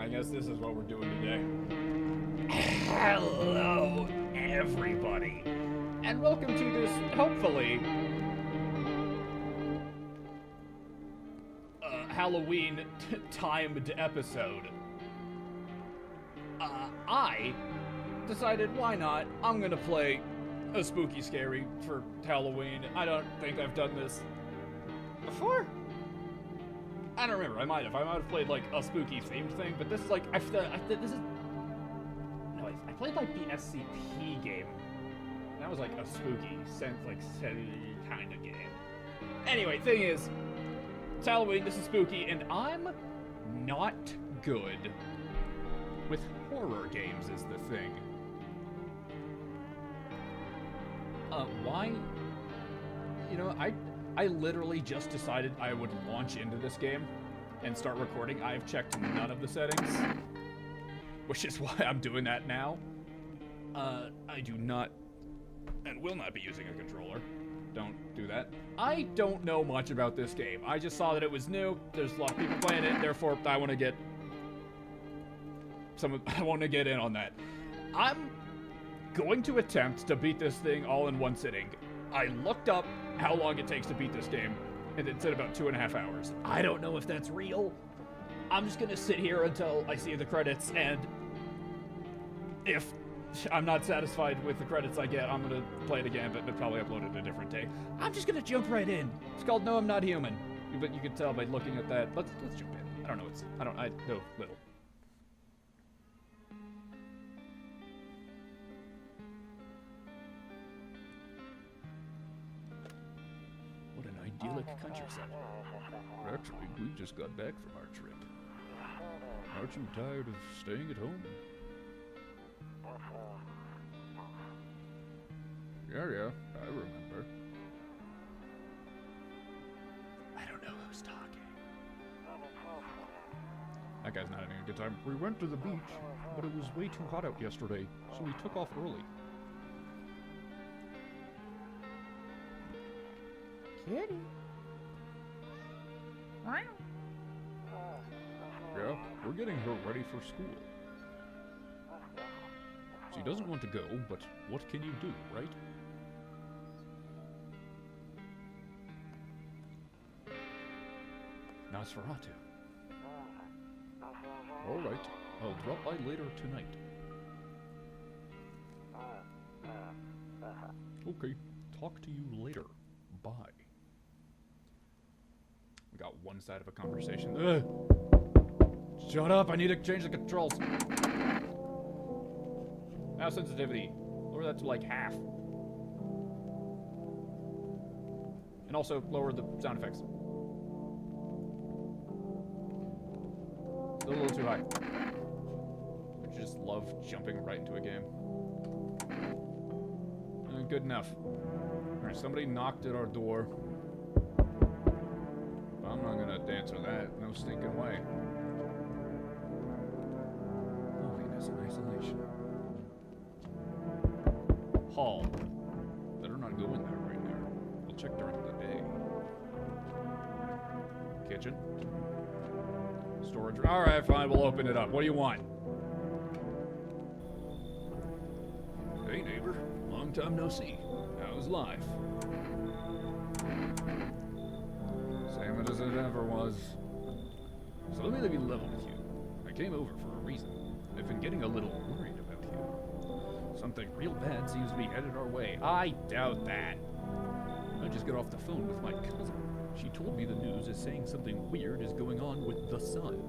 guess this is what we're doing today. Hello, everybody, and welcome to this, hopefully, Halloween timed episode. I decided, why not? I'm gonna play a spooky scary for Halloween. I don't think I've done this before. I don't remember. I might have played like a spooky themed thing, but this is like I played like the SCP game. That was like a spooky kind of game. Anyway, thing is, it's Halloween. This is spooky, and I'm not good with horror games. Is the thing. Why? You know, I literally just decided I would launch into this game and start recording. I've checked none of the settings, which is why I'm doing that now. I do not and will not be using a controller. Don't do that. I don't know much about this game. I just saw that it was new. There's a lot of people playing it, therefore I want to get in on that. I'm going to attempt to beat this thing all in one sitting. I looked up how long it takes to beat this game, and it said about 2.5 hours. I don't know if that's real. I'm just gonna sit here until I see the credits, and if I'm not satisfied with the credits I get, I'm gonna play it again, but probably upload it a different day. I'm just gonna jump right in. It's called No, I'm Not Human. But you can tell by looking at that. Let's jump in. I know little. Idyllic countryside. Actually, we just got back from our trip. Aren't you tired of staying at home? Yeah, I remember. I don't know who's talking. That guy's not having a good time. We went to the beach, but it was way too hot out yesterday, so we took off early. Kitty. Yeah, we're getting her ready for school. She doesn't want to go, but what can you do, right? Nosferatu. Alright, I'll drop by later tonight. Okay, talk to you later. Bye. We got one side of a conversation. Ugh. Shut up, I need to change the controls. Mouse sensitivity. Lower that to like half. And also lower the sound effects. Still a little too high. I just love jumping right into a game. Good enough. Alright, somebody knocked at our door. I'm not gonna answer that. No stinking way. Loneliness and isolation. Hall. Better not go in there right now. I'll check during the day. Kitchen. Storage room. Alright, fine, we'll open it up. What do you want? Hey, neighbor. Long time no see. How's life? Same as it ever was. So let me be level with you. I came over for a reason. I've been getting a little worried about you. Something real bad seems to be headed our way. I doubt that. I just got off the phone with my cousin. She told me the news is saying something weird is going on with the sun.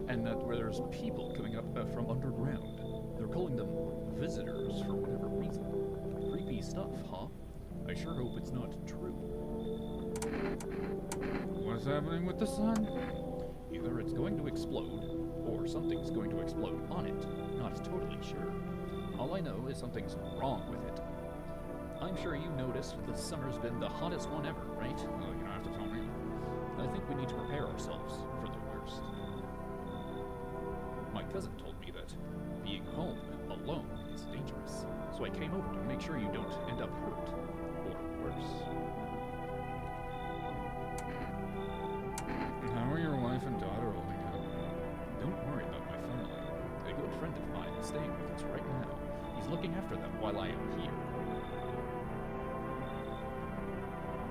And that where there's people coming up from underground. They're calling them visitors for whatever reason. Creepy stuff, huh? I sure hope it's not true. What's happening with the sun? Either it's going to explode, or something's going to explode on it. Not totally sure. All I know is something's wrong with it. I'm sure you noticed the summer's been the hottest one ever, right? Well, you don't have to tell me. I think we need to prepare ourselves for the worst. My cousin told me that being home alone is dangerous, so I came over to make sure you don't end up hurt, or worse. How are your wife and daughter holding up? Don't looking after them while I am here.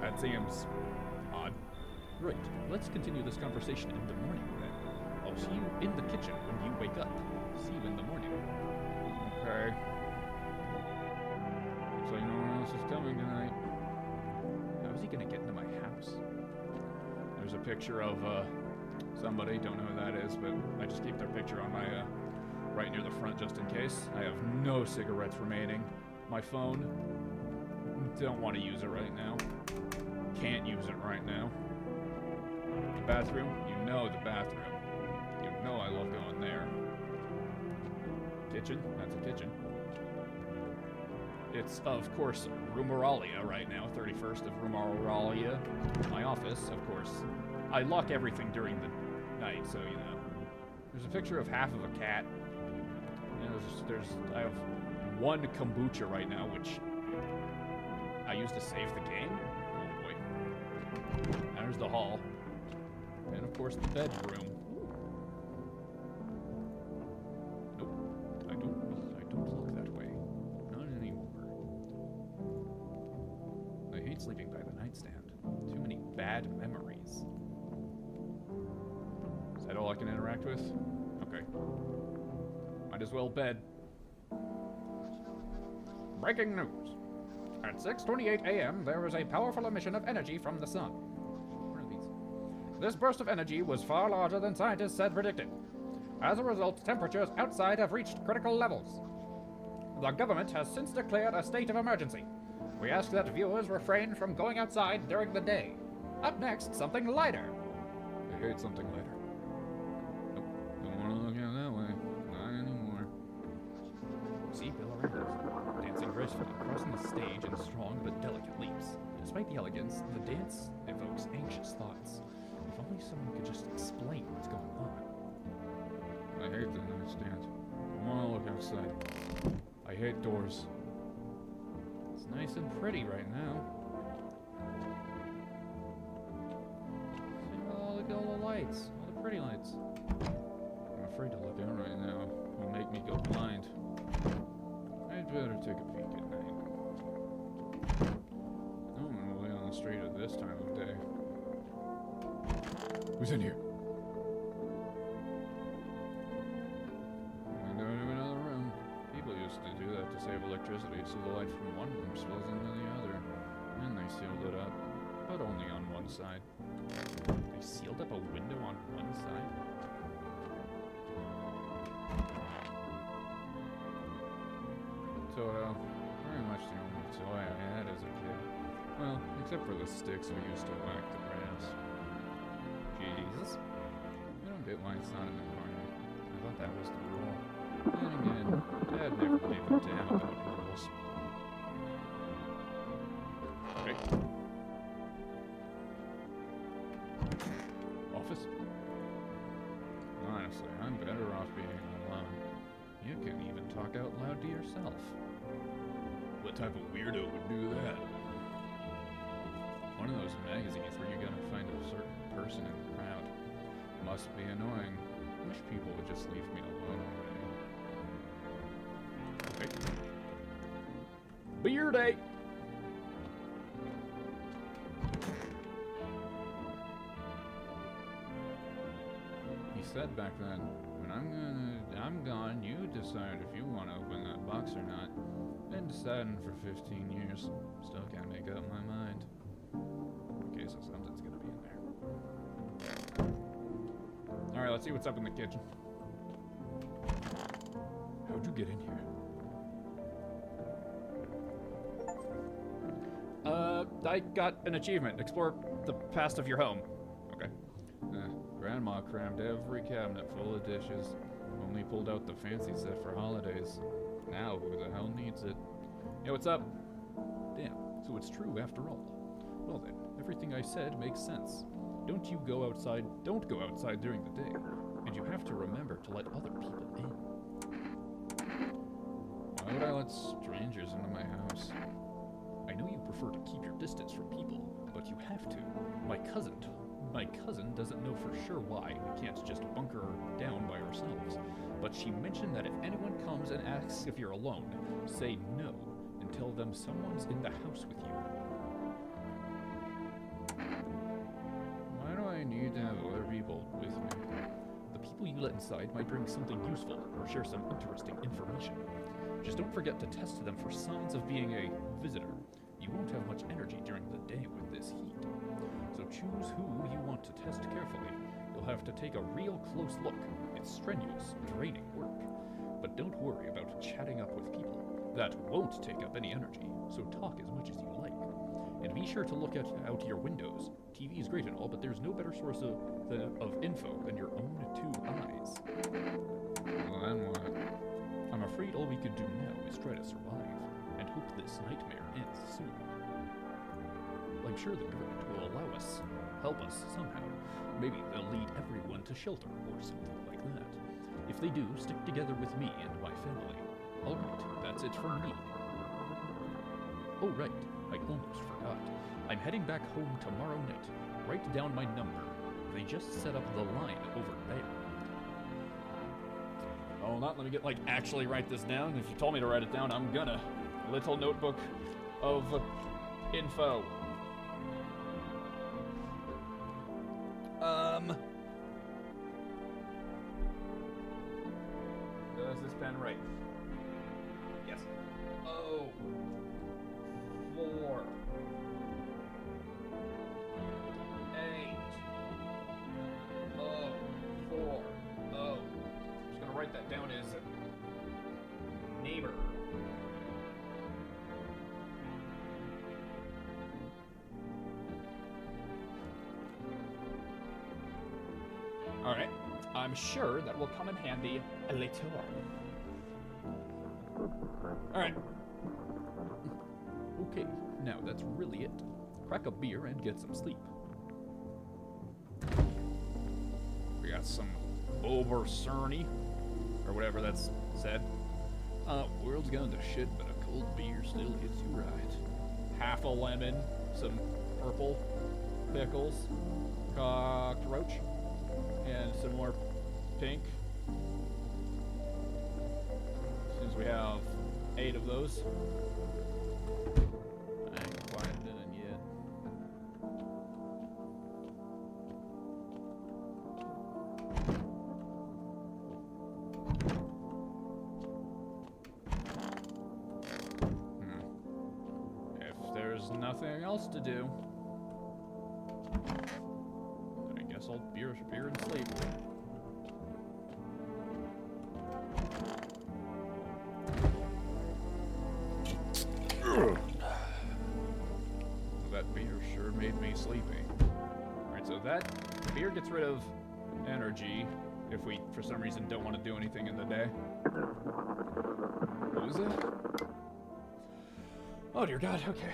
That seems odd. Right. Let's continue this conversation in the morning then. I'll see you in the kitchen when you wake up. See you in the morning. Okay. So no one else is coming tonight. How is he gonna get into my house? There's a picture of somebody, don't know who that is, but I just keep their picture on my right near the front just in case. I have no cigarettes remaining. My phone, don't want to use it right now. Can't use it right now. The bathroom, you know the bathroom. You know I love going there. Kitchen, that's a kitchen. It's, of course, Rumeralia right now, 31st of Rumeralia. My office, of course. I lock everything during the night, so, you know. There's a picture of half of a cat. And I have one kombucha right now, which I used to save the game. Oh boy. There's the hall. And of course the bedroom. Nope. I don't look that way. Not anymore. I hate sleeping by the nightstand. Too many bad memories. Is that all I can interact with? Okay. Might as well bed. Breaking news. At 6:28 a.m., there was a powerful emission of energy from the sun. What are these? This burst of energy was far larger than scientists had predicted. As a result, temperatures outside have reached critical levels. The government has since declared a state of emergency. We ask that viewers refrain from going outside during the day. Up next, something lighter. I hate something lighter. Nope. Don't want to look at it that way. Not anymore. See Bill Aranda, dancing gracefully, crossing the stage in strong but delicate leaps. Despite the elegance, the dance evokes anxious thoughts. If only someone could just explain what's going on. I hate the nightstand. I want to look outside. I hate doors. It's nice and pretty right now. See all the lights, all the pretty lights. I'm afraid to look out right now. It'll make me go blind. I'd better take a peek at night. No one will be on the street at this time of day. Who's in here? Window to another room. People used to do that to save electricity, so the light from one room spills into the other. And they sealed it up, but only on one side. They sealed up a window on one side? Toto, very much the only toy I had as a kid. Well, except for the sticks we used to whack the grass. Jesus. I don't get why it's not in the corner. I thought that was the rule. Then again, Dad never gave a damn about rules. Okay. Office? Honestly, I'm better off being alone. You can even talk out loud to yourself. What type of weirdo would do that? One of those magazines where you're gonna find a certain person in the crowd. Must be annoying. Wish people would just leave me alone already. Okay. Beer day! He said back then, when I'm gone, you decide if you want to open that box or not. Been deciding for 15 years. Still can't make up my mind. Okay, so something's gonna be in there. Alright, let's see what's up in the kitchen. How'd you get in here? I got an achievement. Explore the past of your home. Okay. Grandma crammed every cabinet full of dishes. Only pulled out the fancy set for holidays. Now, who the hell needs it? Hey, what's up? Damn, so it's true after all. Well then, everything I said makes sense. Don't go outside during the day. And you have to remember to let other people in. Why would I let strangers into my house? I know you prefer to keep your distance from people, but you have to. My cousin My cousin doesn't know for sure why we can't just bunker down by ourselves, but she mentioned that if anyone comes and asks if you're alone, say no and tell them someone's in the house with you. Why do I need to have other people with me? The people you let inside might bring something useful or share some interesting information. Just don't forget to test them for signs of being a visitor. You won't have much energy during the day with this heat. So choose who you want to test carefully. You'll have to take a real close look. It's strenuous, draining work. But don't worry about chatting up with people. That won't take up any energy, so talk as much as you like. And be sure to look out your windows. TV is great and all, but there's no better source of info than your own two eyes. Well, then what? I'm afraid all we could do now is try to survive, and hope this nightmare ends soon. I'm sure the Grid will help us somehow. Maybe they'll lead everyone to shelter or something like that. If they do, stick together with me and my family. Alright, that's it from me. Oh right, I almost forgot. I'm heading back home tomorrow night. Write down my number. They just set up the line over there. Oh, not let me get, actually write this down. If you told me to write it down, I'm gonna. Little notebook of info. Does this pen right? Yes. Oh. 4. 8. Oh. 4. Oh. I'm just gonna write that down as neighbor. Alright. I'm sure that will come in handy later on. Alright. Okay, now that's really it. Crack a beer and get some sleep. We got some Obercerny, or whatever that's said. World's gone to shit, but a cold beer still hits you right. Half a lemon, some purple pickles, cocked roach, and some more pink. Since we have 8 of those. I ain't quite done yet. If there's nothing else to do, then I guess I'll beer and sleep. That beer sure made me sleepy. Alright, so that beer gets rid of energy if we, for some reason, don't want to do anything in the day. What was it? Oh dear God, okay.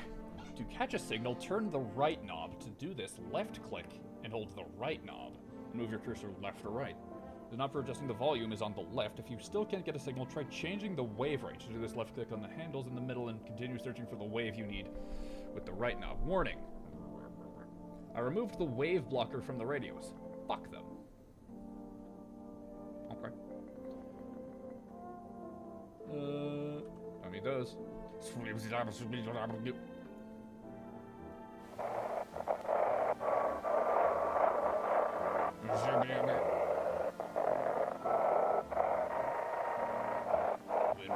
To catch a signal, turn the right knob. To do this, left click and hold the right knob. And move your cursor left or right. The knob for adjusting the volume is on the left. If you still can't get a signal, try changing the wave range. To do this, left click on the handles in the middle and continue searching for the wave you need with the right knob. Warning. I removed the wave blocker from the radios. Fuck them. Okay. Don't need those. When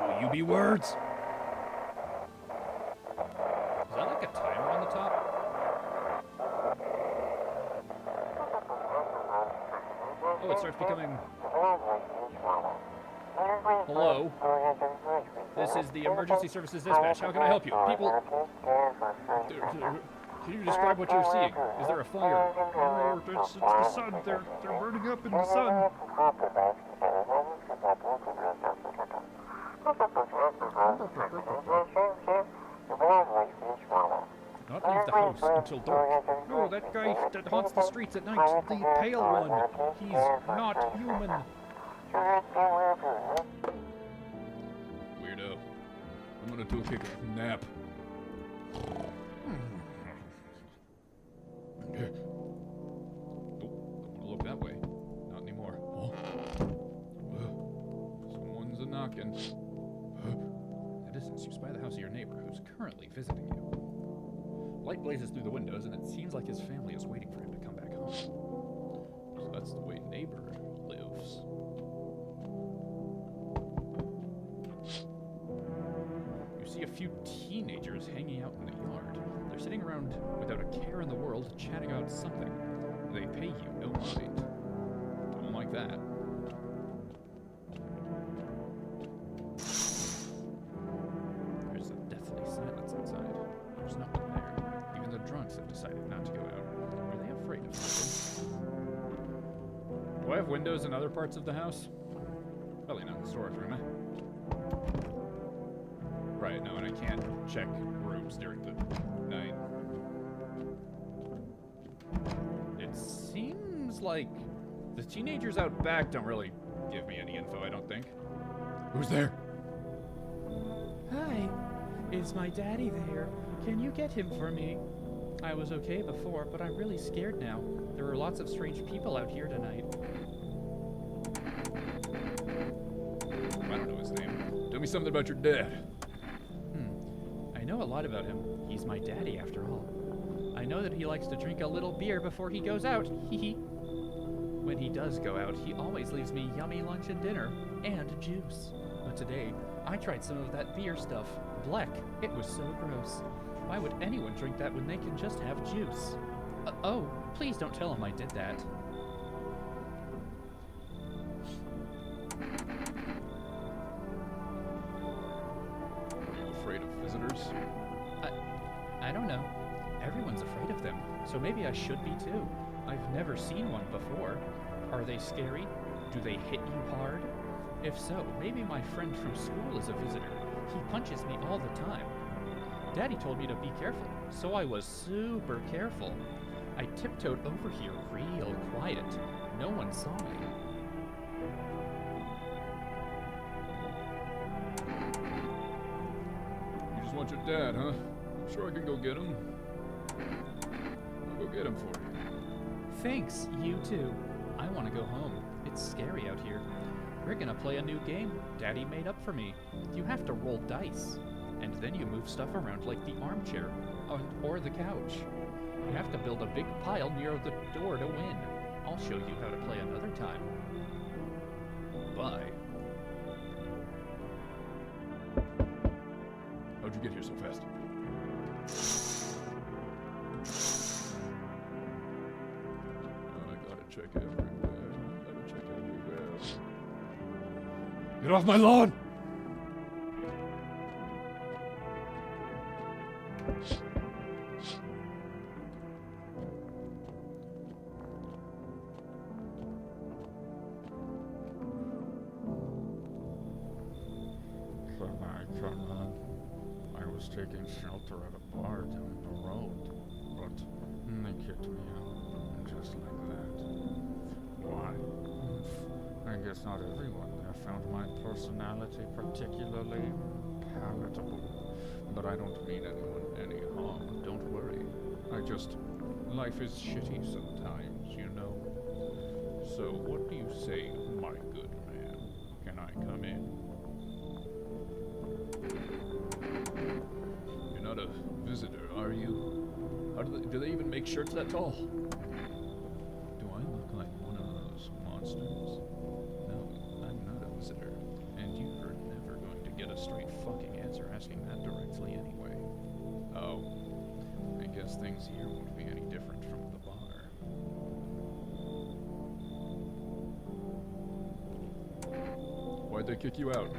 will you be words? Is that like a timer on the top? Oh, it starts becoming... Hello? This is the emergency services dispatch. How can I help you? People... Can you describe what you're seeing? Is there a fire? Oh, it's the sun. They're burning up in the sun. Not leave the house until dark. No, that guy that haunts the streets at night, the pale one, he's not human. Weirdo. I'm gonna do a kick nap. At a distance, you spy the house of your neighbor, who's currently visiting you. Light blazes through the windows, and it seems like his family is waiting for him to come back home. So that's the way neighbor lives. You see a few teenagers hanging out in the yard. They're sitting around without a care in the world, chatting about something. They pay you no mind. Don't like that. There's a deathly silence outside. There's no one there. Even the drunks have decided not to go out. Are they afraid of something? Do I have windows in other parts of the house? Probably not in the storage room, eh? Right, no, and I can't check rooms during the night. It seems like the teenagers out back don't really give me any info, I don't think. Who's there? Hi, is my daddy there? Can you get him for me? I was okay before, but I'm really scared now. There are lots of strange people out here tonight. I don't know his name. Tell me something about your dad. I know a lot about him. He's my daddy, after all. I know that he likes to drink a little beer before he goes out. Hee. When he does go out, he always leaves me yummy lunch and dinner, and juice. But today, I tried some of that beer stuff. Bleck. It was so gross. Why would anyone drink that when they can just have juice? Oh, please don't tell him I did that. Are you afraid of visitors? I don't know. Everyone's afraid of them, so maybe I should be too. I've never seen one before. Are they scary? Do they hit you hard? If so, maybe my friend from school is a visitor. He punches me all the time. Daddy told me to be careful, so I was super careful. I tiptoed over here real quiet. No one saw me. You just want your dad, huh? Sure, I can go get him. I'll go get him for you. Thanks, you too. I want to go home. It's scary out here. We're gonna play a new game Daddy made up for me. You have to roll dice, and then you move stuff around like the armchair or the couch. You have to build a big pile near the door to win. I'll show you how to play another time. Bye. How'd you get here so fast? I gotta check everywhere. Get off my lawn! Come on. I was taking shelter at a bar down the road, but they kicked me out, just like that. Why? I guess not everyone there found my personality particularly palatable. But I don't mean anyone any harm, don't worry. Life is shitty sometimes, you know. So what do you say, my good man? Can I come in? You're not a visitor, are you? How do they even make shirts that tall? Do I look like one of those monsters? No, I'm not a visitor. And you're never going to get a straight fucking answer asking that directly anyway. Oh, I guess things here won't be any different from the bar. Why'd they kick you out?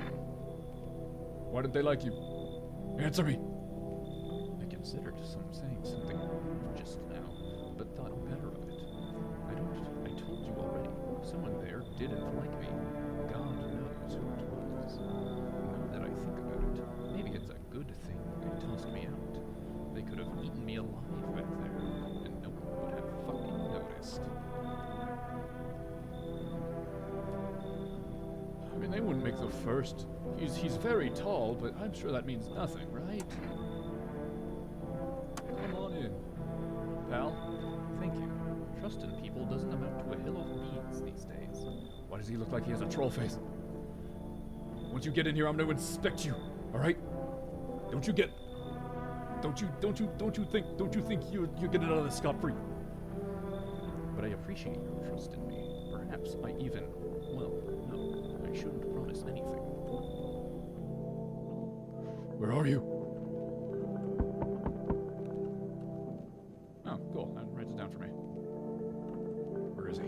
Why didn't they like you? Answer me! I considered saying something just now, but thought better of it. I told you already. Someone there didn't like me. God knows who it was. Now that I think about it, maybe it's a good thing they tossed me out. They could have eaten me alive back there, and no one would have fucking noticed. I mean, they wouldn't make the first. He's very tall, but I'm sure that means nothing, right? Come on in, pal. Thank you. Trust in people doesn't amount to a hill of beans these days. Why does he look like he has a troll face? Once you get in here, I'm gonna inspect you. All right? Don't you think you're getting out of this scot-free? But I appreciate your trust in me. Perhaps I even, well, no, I shouldn't promise anything. Where are you? Oh, cool. Write it down for me. Where is he?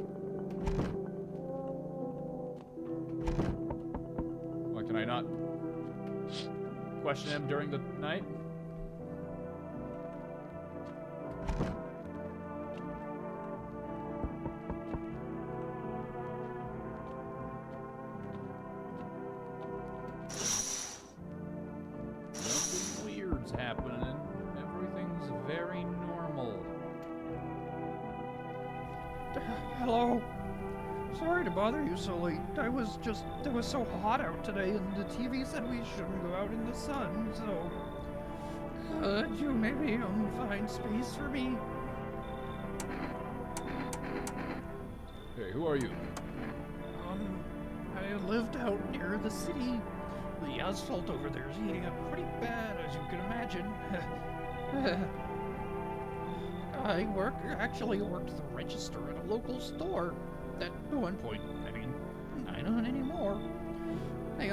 What, can I not question him during the night? Nothing weird's happening. Everything's very normal. Hello. Sorry to bother you so late. It was so hot out today, and the TV said we shouldn't go out in the sun, so could you maybe find space for me? Hey, who are you? I lived out near the city. The asphalt over there is heating up pretty bad, as you can imagine. I actually worked the register at a local store. At one point, I mean, I don't anymore. They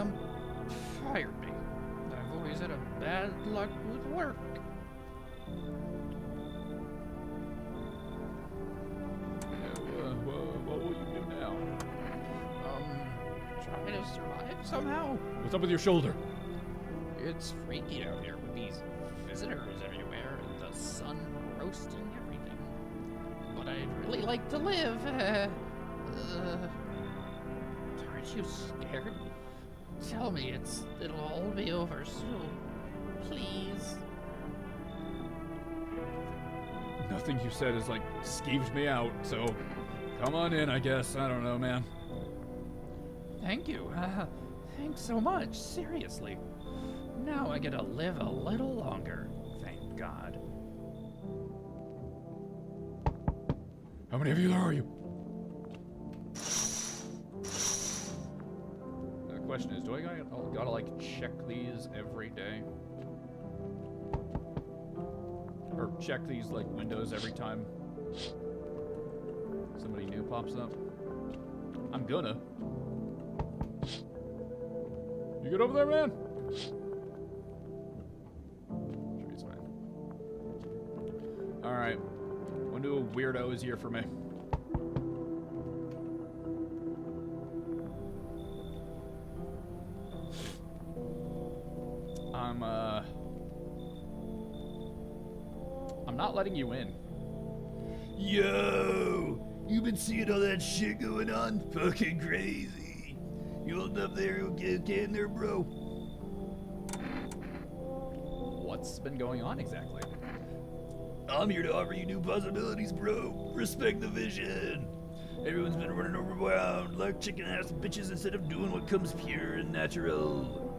fired me. I've always had a bad luck with work. What will you do now? Try to survive somehow. What's up with your shoulder? It's freaky out here with these visitors everywhere and the sun roasting everything. But I'd really like to live. Aren't you scared? Tell me it'll all be over soon. Please. Nothing you said has, skeeved me out, so come on in, I guess. I don't know, man. Thank you. Thanks so much. Seriously. Now I get to live a little longer. Thank God. How many of you there are you? The question is, do I gotta check these every day? Or check these, windows every time somebody new pops up? I'm gonna. You good over there, man? Sure he's fine. Alright. One new weirdo is here for me. I'm not letting you in. Yo! You been seeing all that shit going on? Fucking crazy. You holding up there okay in there, bro? What's been going on exactly? I'm here to offer you new possibilities, bro. Respect the vision. Everyone's been running around like chicken-ass bitches instead of doing what comes pure and natural.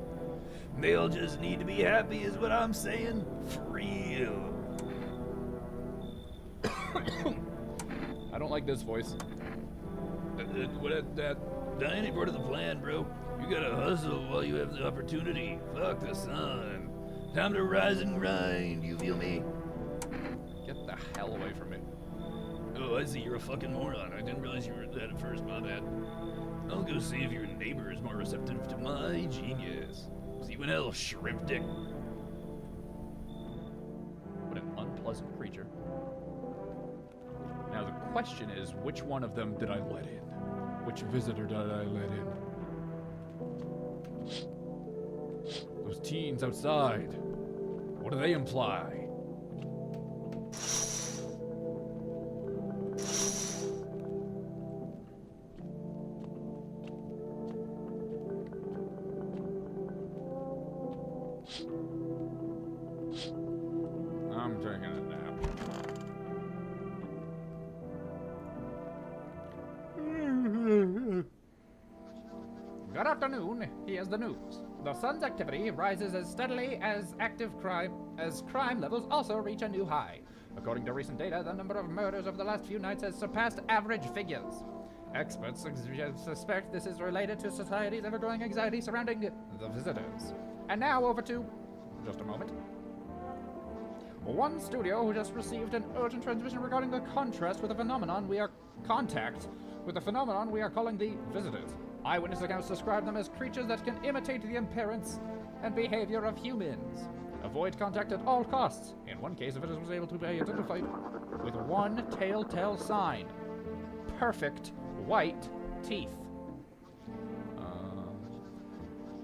They all just need to be happy is what I'm saying. For real. I don't like this voice. That ain't part of the plan, bro. You gotta hustle while you have the opportunity. Fuck the sun. Time to rise and grind, you feel me? Get the hell away from me. Oh, I see you're a fucking moron. I didn't realize you were that at first, my bad. I'll go see if your neighbor is more receptive to my genius. See you in hell, shrimp dick. What an unpleasant creature. Now the question is, which one of them did I let in? Which visitor did I let in? Those teens outside. What do they imply? I'm taking a nap. Good afternoon. Here's the news. The sun's activity rises as steadily as crime levels also reach a new high. According to recent data, the number of murders over the last few nights has surpassed average figures. Experts suspect this is related to society's ever-growing anxiety surrounding the visitors. And now over to... just a moment. One studio who just received an urgent transmission regarding the contrast with a phenomenon we are... contact with a phenomenon we are calling the visitors. Eyewitness accounts describe them as creatures that can imitate the appearance and behavior of humans. Avoid contact at all costs. In one case, the visitor was able to be identified with one telltale sign. Perfect white teeth.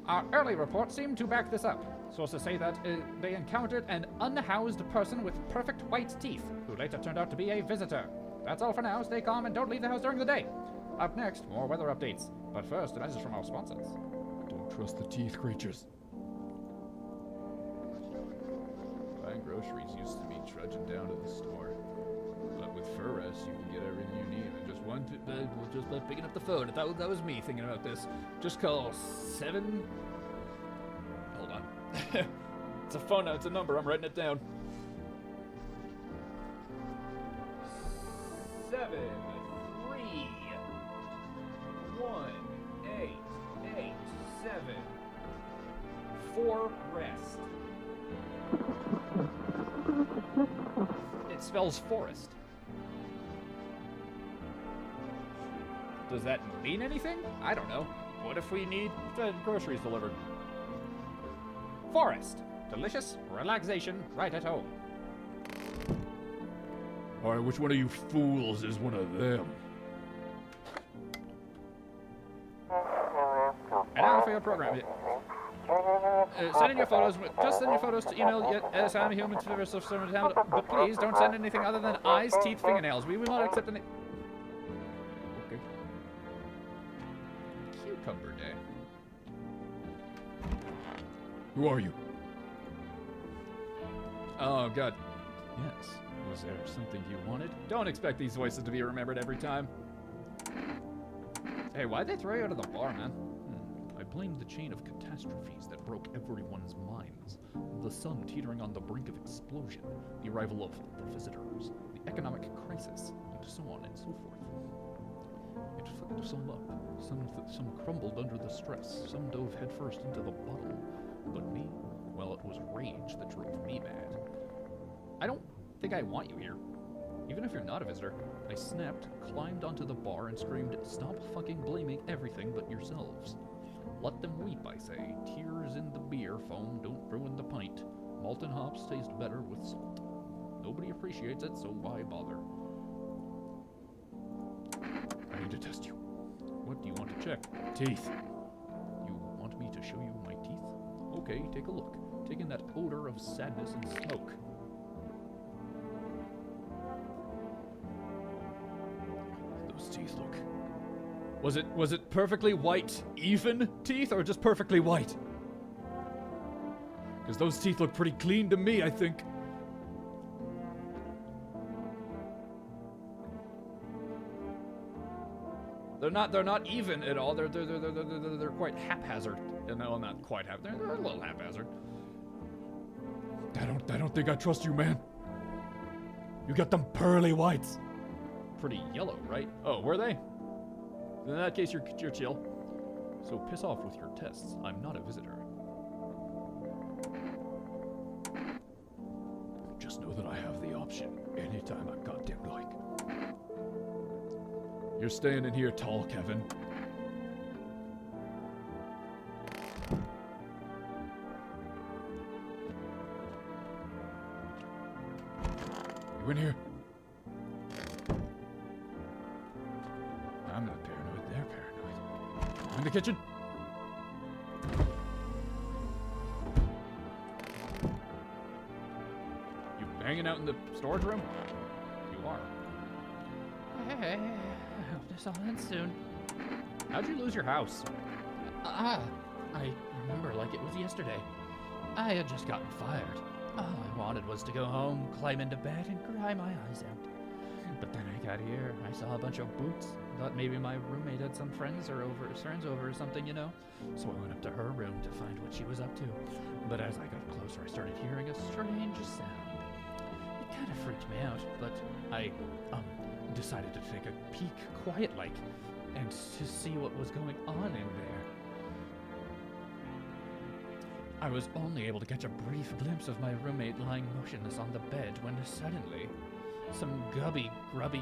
Our early reports seem to back this up. Sources say that they encountered an unhoused person with perfect white teeth, who later turned out to be a visitor. That's all for now. Stay calm and don't leave the house during the day. Up next, more weather updates. But first, a message from our sponsors. Don't trust the teeth creatures. Buying groceries used to be trudging down to the store. But with Fur Rest, you can get everything you need in just one... Just by picking up the phone. That was me thinking about this. Just call 7... Hold on. It's a phone, it's a number. I'm writing it down. 7 3 1 8 8 7 4 rest. It spells forest. Does that mean anything? I don't know. What if we need groceries delivered? Forest. Delicious relaxation right at home. Alright, which one of you fools is one of them? And now for your program. Send in your photos. Just send your photos to email but please don't send anything other than eyes, teeth, fingernails. We will not accept any... Okay. Cucumber Day. Who are you? Oh, God. Yes. Was there something you wanted? Don't expect these voices to be remembered every time. Hey, why'd they throw you out of the bar, man? I blamed the chain of catastrophes that broke everyone's minds. The sun teetering on the brink of explosion, the arrival of the visitors, the economic crisis, and so on and so forth. It fucked us all up. Some crumbled under the stress, some dove headfirst into the bottle. But me? Well, it was rage that drove me mad. I don't think I want you here. Even if you're not a visitor. I snapped, climbed onto the bar, and screamed, "Stop fucking blaming everything but yourselves. Let them weep, I say. Tears in the beer, foam don't ruin the pint. Malt and hops taste better with salt. Nobody appreciates it, so why bother? I need to test you. What do you want to check? Teeth. You want me to show you my teeth? Okay, take a look. Take in that odor of sadness and smoke. Those teeth look... Was it perfectly white, even teeth, or just perfectly white? Because those teeth look pretty clean to me, I think. They're not even at all. They're quite haphazard. No, not quite haphazard. They're a little haphazard. I don't think I trust you, man. You got them pearly whites. Pretty yellow, right? Oh, were they? In that case, you're chill. So piss off with your tests. I'm not a visitor. Just know that I have the option anytime I goddamn like. You're staying in here tall, Kevin. You in here? I'm not paranoid, they're paranoid. In the kitchen? You hanging out in the storage room? You are. Hey, I hope this all ends soon. How'd you lose your house? I remember like it was yesterday. I had just gotten fired. All I wanted was to go home, climb into bed, and cry my eyes out. But then I got here, I saw a bunch of boots. Thought maybe my roommate had some friends over or something, you know? So I went up to her room to find what she was up to. But as I got closer, I started hearing a strange sound. It kind of freaked me out, but I, decided to take a peek quiet-like. and to see what was going on in there. I was only able to catch a brief glimpse of my roommate lying motionless on the bed when suddenly some grubby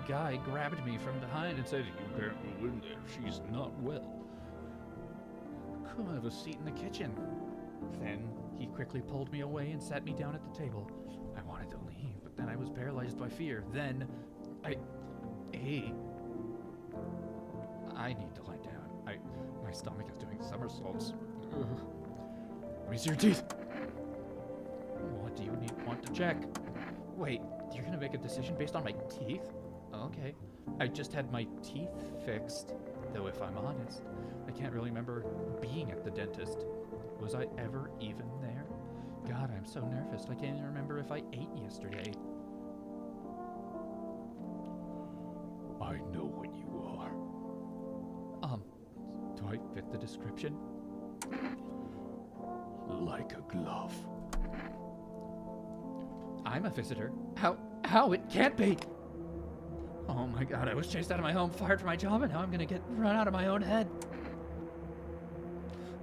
guy grabbed me from behind and said, "You can't go in there, she's not well. Come have a seat in the kitchen." Then he quickly pulled me away and sat me down at the table. I wanted to leave, but then I was paralyzed by fear. Then I need to lie down. My stomach is doing somersaults. Ugh. Let me see your teeth. What do you want to check? Wait, you're gonna make a decision based on my teeth? Okay. I just had my teeth fixed. Though if I'm honest, I can't really remember being at the dentist. Was I ever even there? God, I'm so nervous. I can't even remember if I ate yesterday. I know what you are. Do I fit the description? Like a glove. I'm a visitor. How? It can't be! Oh my god, I was chased out of my home, fired from my job, and now I'm gonna get run out of my own head.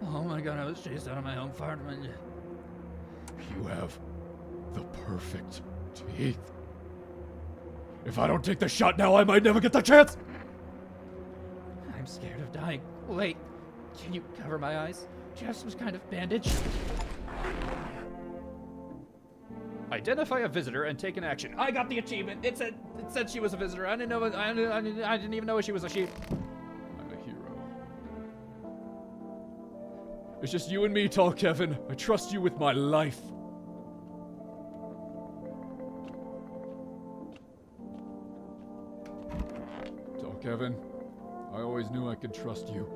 Oh my god, I was chased out of my home, fired from my... You have the perfect teeth. If I don't take the shot now, I might never get the chance! I'm scared of dying. Wait, can you cover my eyes? Do you have some kind of bandage? Identify a visitor and take an action. I got the achievement. It said she was a visitor. I didn't know. I didn't even know she was a sheep. I'm a hero. It's just you and me, Tall Kevin. I trust you with my life. Tall Kevin, I always knew I could trust you.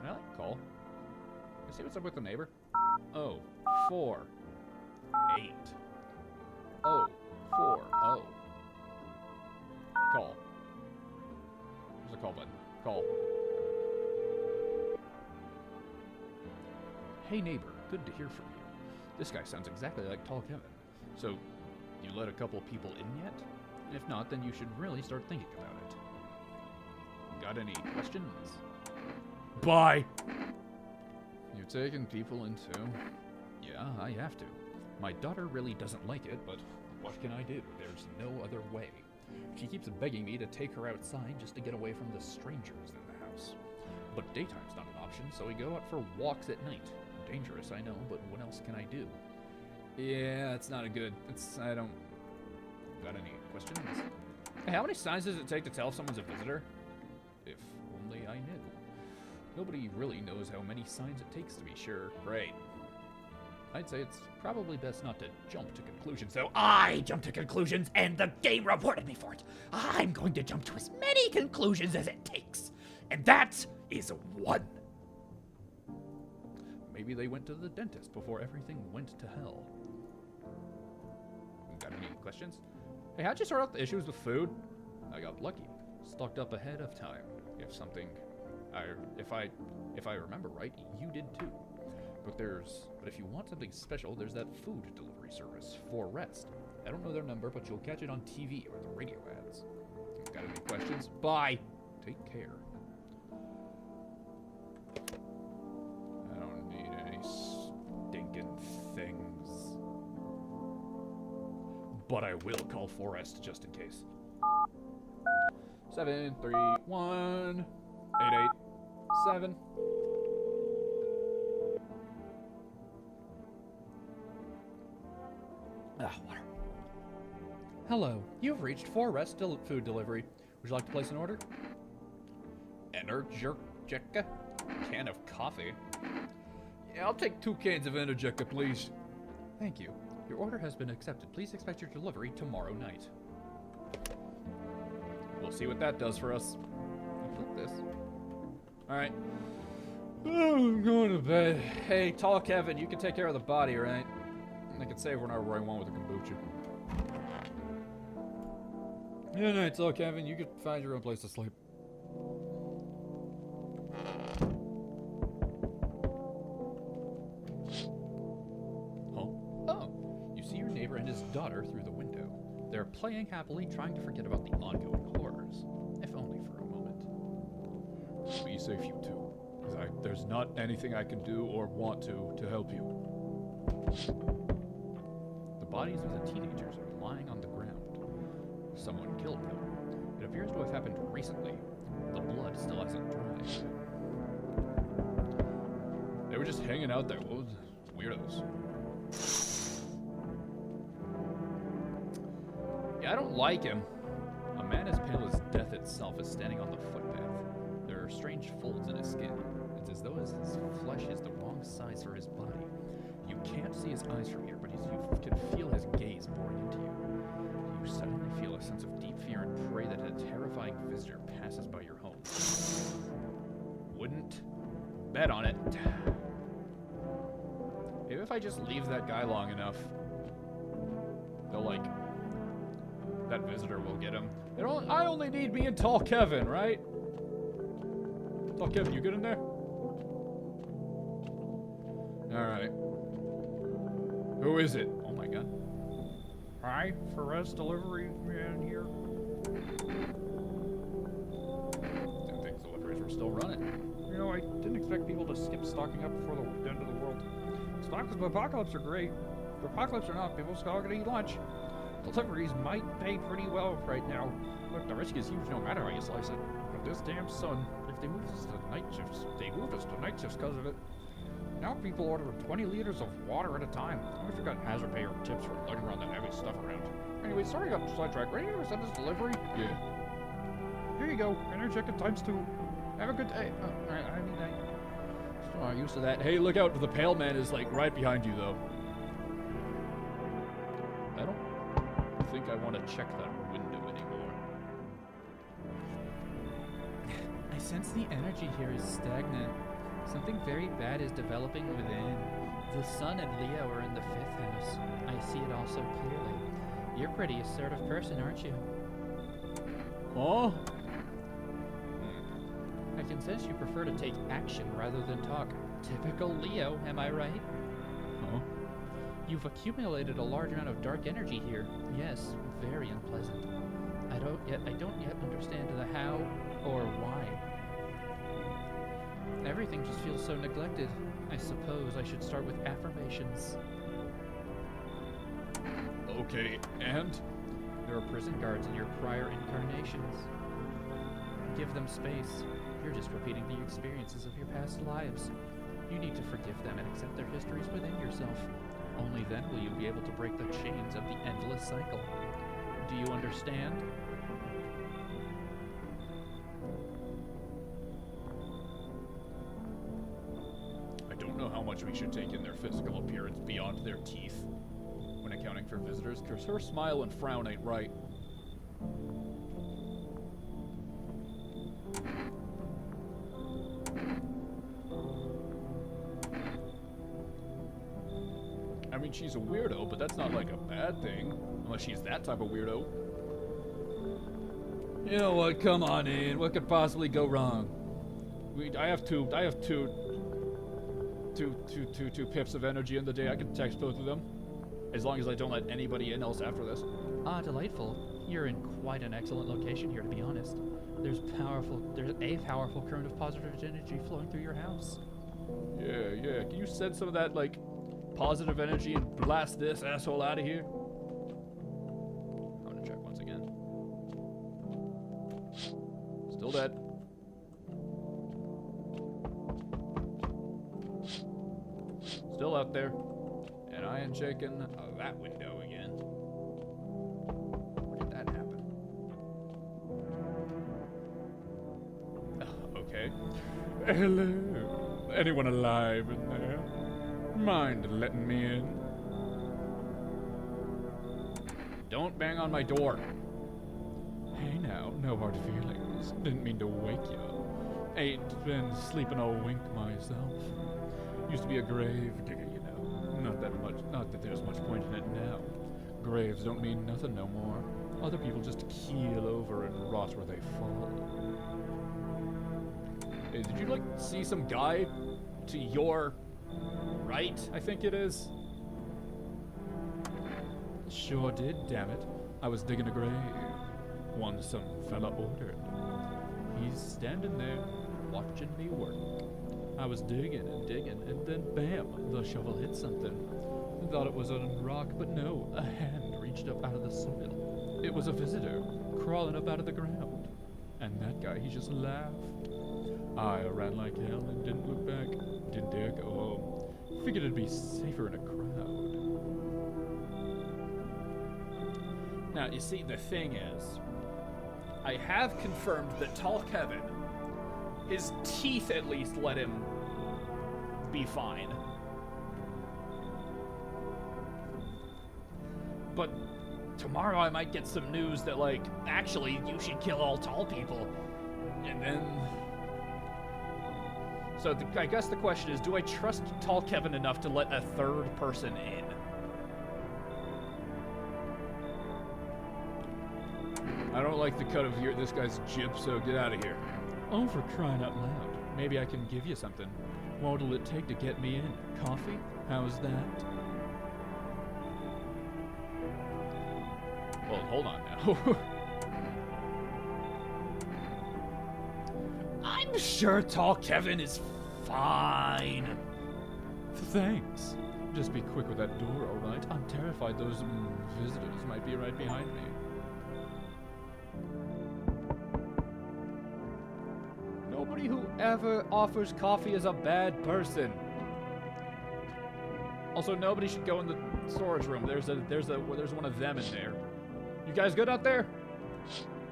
Can I call? Let's see what's up with the neighbor. Oh, 4, 8. Oh, 4, oh. Call. There's a call button. Call. Hey neighbor, good to hear from you. This guy sounds exactly like Tall Kevin. So, you let a couple people in yet? If not, then you should really start thinking about it. Got any questions? Bye! You taking people in too? Yeah, I have to. My daughter really doesn't like it, but what can I do? There's no other way. She keeps begging me to take her outside just to get away from the strangers in the house. But daytime's not an option, so we go out for walks at night. Dangerous, I know, but what else can I do? Yeah, it's not a good. I don't. Got any questions? Hey, how many signs does it take to tell if someone's a visitor? If only I knew. Nobody really knows how many signs it takes to be sure. Great. I'd say it's probably best not to jump to conclusions, though. I jumped to conclusions, and the game rewarded me for it. I'm going to jump to as many conclusions as it takes. And that is 1. Maybe they went to the dentist before everything went to hell. Got any questions? Hey, how'd you sort out the issues with food? I got lucky. Stocked up ahead of time. If I remember right, you did too. But if you want something special, there's that food delivery service, 4Rest. I don't know their number, but you'll catch it on TV or the radio ads. Got any questions? Bye. Take care. I don't need any stinking things. But I will call 4S just in case. 731 887. Water. Hello, you've reached 4Rest Food Delivery. Would you like to place an order? Energica? Can of coffee? Yeah, I'll take 2 cans of Energica, please. Thank you. Your order has been accepted. Please expect your delivery tomorrow night. We'll see what that does for us. I'll flip this. Alright. Oh, I'm going to bed. Hey, Tall Kevin, you can take care of the body, right? I can save whenever I want with the kombucha. Yeah, no, Tall Kevin, you can find your own place to sleep. neighbor and his daughter through the window. They're playing happily, trying to forget about the ongoing horrors, if only for a moment. Be safe, you two. 'Cause there's not anything I can do or want to help you. The bodies of the teenagers are lying on the ground. Someone killed them. It appears to have happened recently. The blood still hasn't dried. They were just hanging out there. What was weirdos? Yeah, I don't like him. A man as pale as death itself is standing on the footpath. There are strange folds in his skin. It's as though his flesh is the wrong size for his body. You can't see his eyes from here, but you can feel his gaze boring into you. You suddenly feel a sense of deep fear and pray that a terrifying visitor passes by your home. Wouldn't bet on it. Maybe if I just leave that guy long enough, they'll like... that visitor will get him. I only need me and Tall Kevin, right? Tall Kevin, you good in there? Alright. Who is it? Oh my god. Hi, Perez delivery man here. Didn't think deliveries were still running. You know, I didn't expect people to skip stocking up before the end of the world. Stocks of apocalypse are great. The apocalypse or not, people still gotta eat lunch. Deliveries might pay pretty well right now. Look, the risk is huge no matter how you slice it. But this damn sun, if they move us to night shifts, they move us to night shifts because of it. Now people order 20 liters of water at a time. I wonder if you got hazard pay or tips for lugging around that heavy stuff around. Anyway, sorry I got sidetracked. Ready to send this delivery? Yeah. Here you go. Energy check at ×2. Have a good day. Still not used to that. Hey, look out. The pale man is like right behind you, though. I don't think I want to check that window anymore. I sense the energy here is stagnant. Something very bad is developing within. The sun and Leo are in the 5th house. I see it all so clearly. You're pretty assertive person, aren't you? Oh? I can sense you prefer to take action rather than talk. Typical Leo, am I right? Huh? You've accumulated a large amount of dark energy here. Yes, very unpleasant. I don't yet understand the how or why. Everything just feels so neglected. I suppose I should start with affirmations. Okay, and? There are prison guards in your prior incarnations. Give them space. You're just repeating the experiences of your past lives. You need to forgive them and accept their histories within yourself. Only then will you be able to break the chains of the endless cycle. Do you understand? I don't know how much we should take in their physical appearance beyond their teeth when accounting for visitors, because her smile and frown ain't right. I mean, she's a weirdo, but that's not like a bad thing, unless she's that type of weirdo. You know what? Come on in. What could possibly go wrong? I have two pips of energy in the day. I can text both of them, as long as I don't let anybody in else after this. Ah, delightful. You're in quite an excellent location here, to be honest. There's a powerful current of positive energy flowing through your house. Yeah. Can you send some of that, like, positive energy and blast this asshole out of here? I'm gonna check once again. Still dead. Still out there. And I am checking that window again. Where did that happen? Okay. Hello. Anyone alive in there? Mind letting me in? Don't bang on my door. Hey now, no hard feelings. Didn't mean to wake you. Ain't been sleeping a wink myself. Used to be a grave digger, you know. Not that there's much point in it now. Graves don't mean nothing no more. Other people just keel over and rot where they fall. Hey, did you, like, see some guy to your right, I think it is? Sure did, damn it. I was digging a grave. One some fella ordered. He's standing there, watching me work. I was digging, and then bam, the shovel hit something. I thought it was a rock, but no, a hand reached up out of the soil. It was a visitor, crawling up out of the ground. And that guy, he just laughed. I ran like hell and didn't look back. Didn't dare go home. Figured it'd be safer in a crowd. Now, you see, the thing is, I have confirmed that Tall Kevin, his teeth at least let him be fine. But tomorrow I might get some news that, like, actually, you should kill all tall people. And then... So I guess the question is, do I trust Tall Kevin enough to let a third person in? I don't like the cut of this guy's jib, so get out of here. Oh, for crying out loud. Maybe I can give you something. What'll it take to get me in? Coffee? How's that? Well, hold on now. I'm sure Tall Kevin is fine. Thanks. Just be quick with that door, alright? I'm terrified those visitors might be right behind me. Nobody who ever offers coffee is a bad person. Also, nobody should go in the storage room. There's one of them in there. You guys good out there?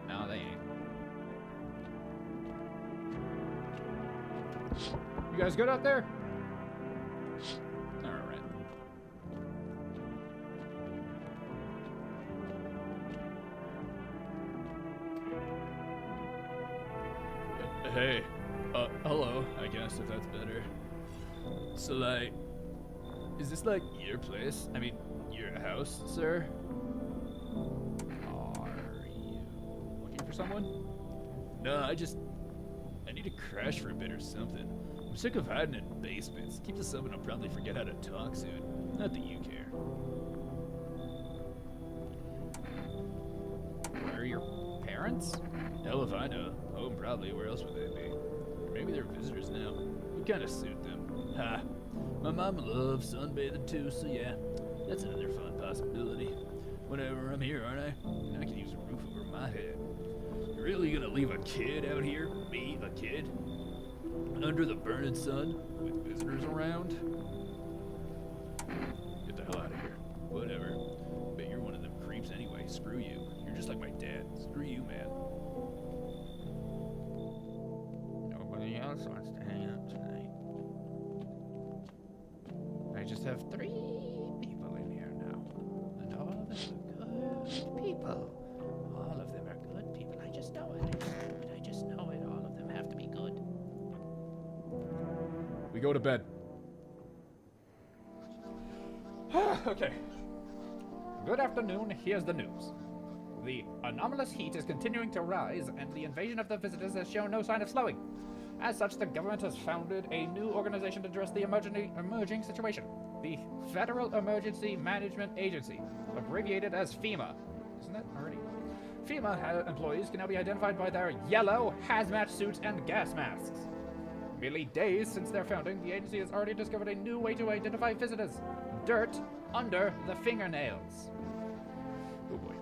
No, they ain't. You guys good out there? All right. Hey, hello, I guess, if that's better. So, like, is this, like, your place? I mean, your house, sir? Are you looking for someone? No, I need to crash for a bit or something. I'm sick of hiding in basements. Keep this up and I'll probably forget how to talk soon. Not that you care. Where are your parents? Hell if I know. Home probably. Where else would they be? Or maybe they're visitors now. Would kind of suit them. Ha! My mom loves sunbathing too, so yeah. That's another fun possibility. Whenever I'm here, aren't I? I can use a roof over my head. You're really gonna leave a kid out here? Me, a kid? Under the burning sun? With visitors around? Get the hell out of here. Whatever. Bet you're one of them creeps anyway. Screw you. You're just like my dad. Screw you, man. Nobody else wants to hang out tonight. I just have 3 people in here now. And all of them are good people. All of them are good people. I just know it. I just know it. All of them have to be good. We go to bed. Okay. Good afternoon, here's the news. The anomalous heat is continuing to rise, and the invasion of the visitors has shown no sign of slowing. As such, the government has founded a new organization to address the emerging situation. The Federal Emergency Management Agency, abbreviated as FEMA. Isn't that already? FEMA employees can now be identified by their yellow hazmat suits and gas masks. Merely days since their founding, the agency has already discovered a new way to identify visitors. Dirt under the fingernails. Oh boy.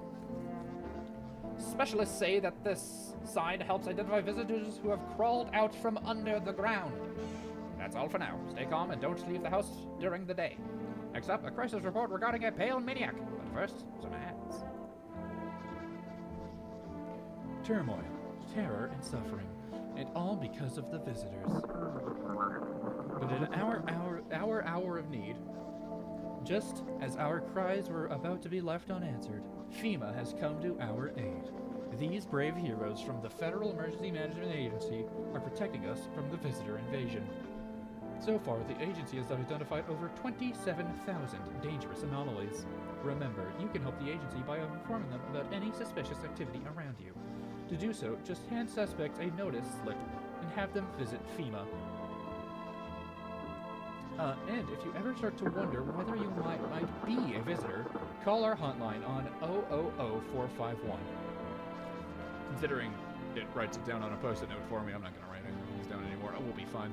Specialists say that this sign helps identify visitors who have crawled out from under the ground. That's all for now. Stay calm and don't leave the house during the day. Next up, a crisis report regarding a pale maniac. But first, some ads. Turmoil, terror, and suffering. And all because of the visitors. But in our hour of need, just as our cries were about to be left unanswered, FEMA has come to our aid. These brave heroes from the Federal Emergency Management Agency are protecting us from the visitor invasion. So far, the agency has identified over 27,000 dangerous anomalies. Remember, you can help the agency by informing them about any suspicious activity around you. To do so, just hand suspects a notice slip and have them visit FEMA. And if you ever start to wonder whether you might be a visitor, call our hotline on 000451. Considering it writes it down on a post-it note for me, I'm not gonna write it down anymore. I will be fine.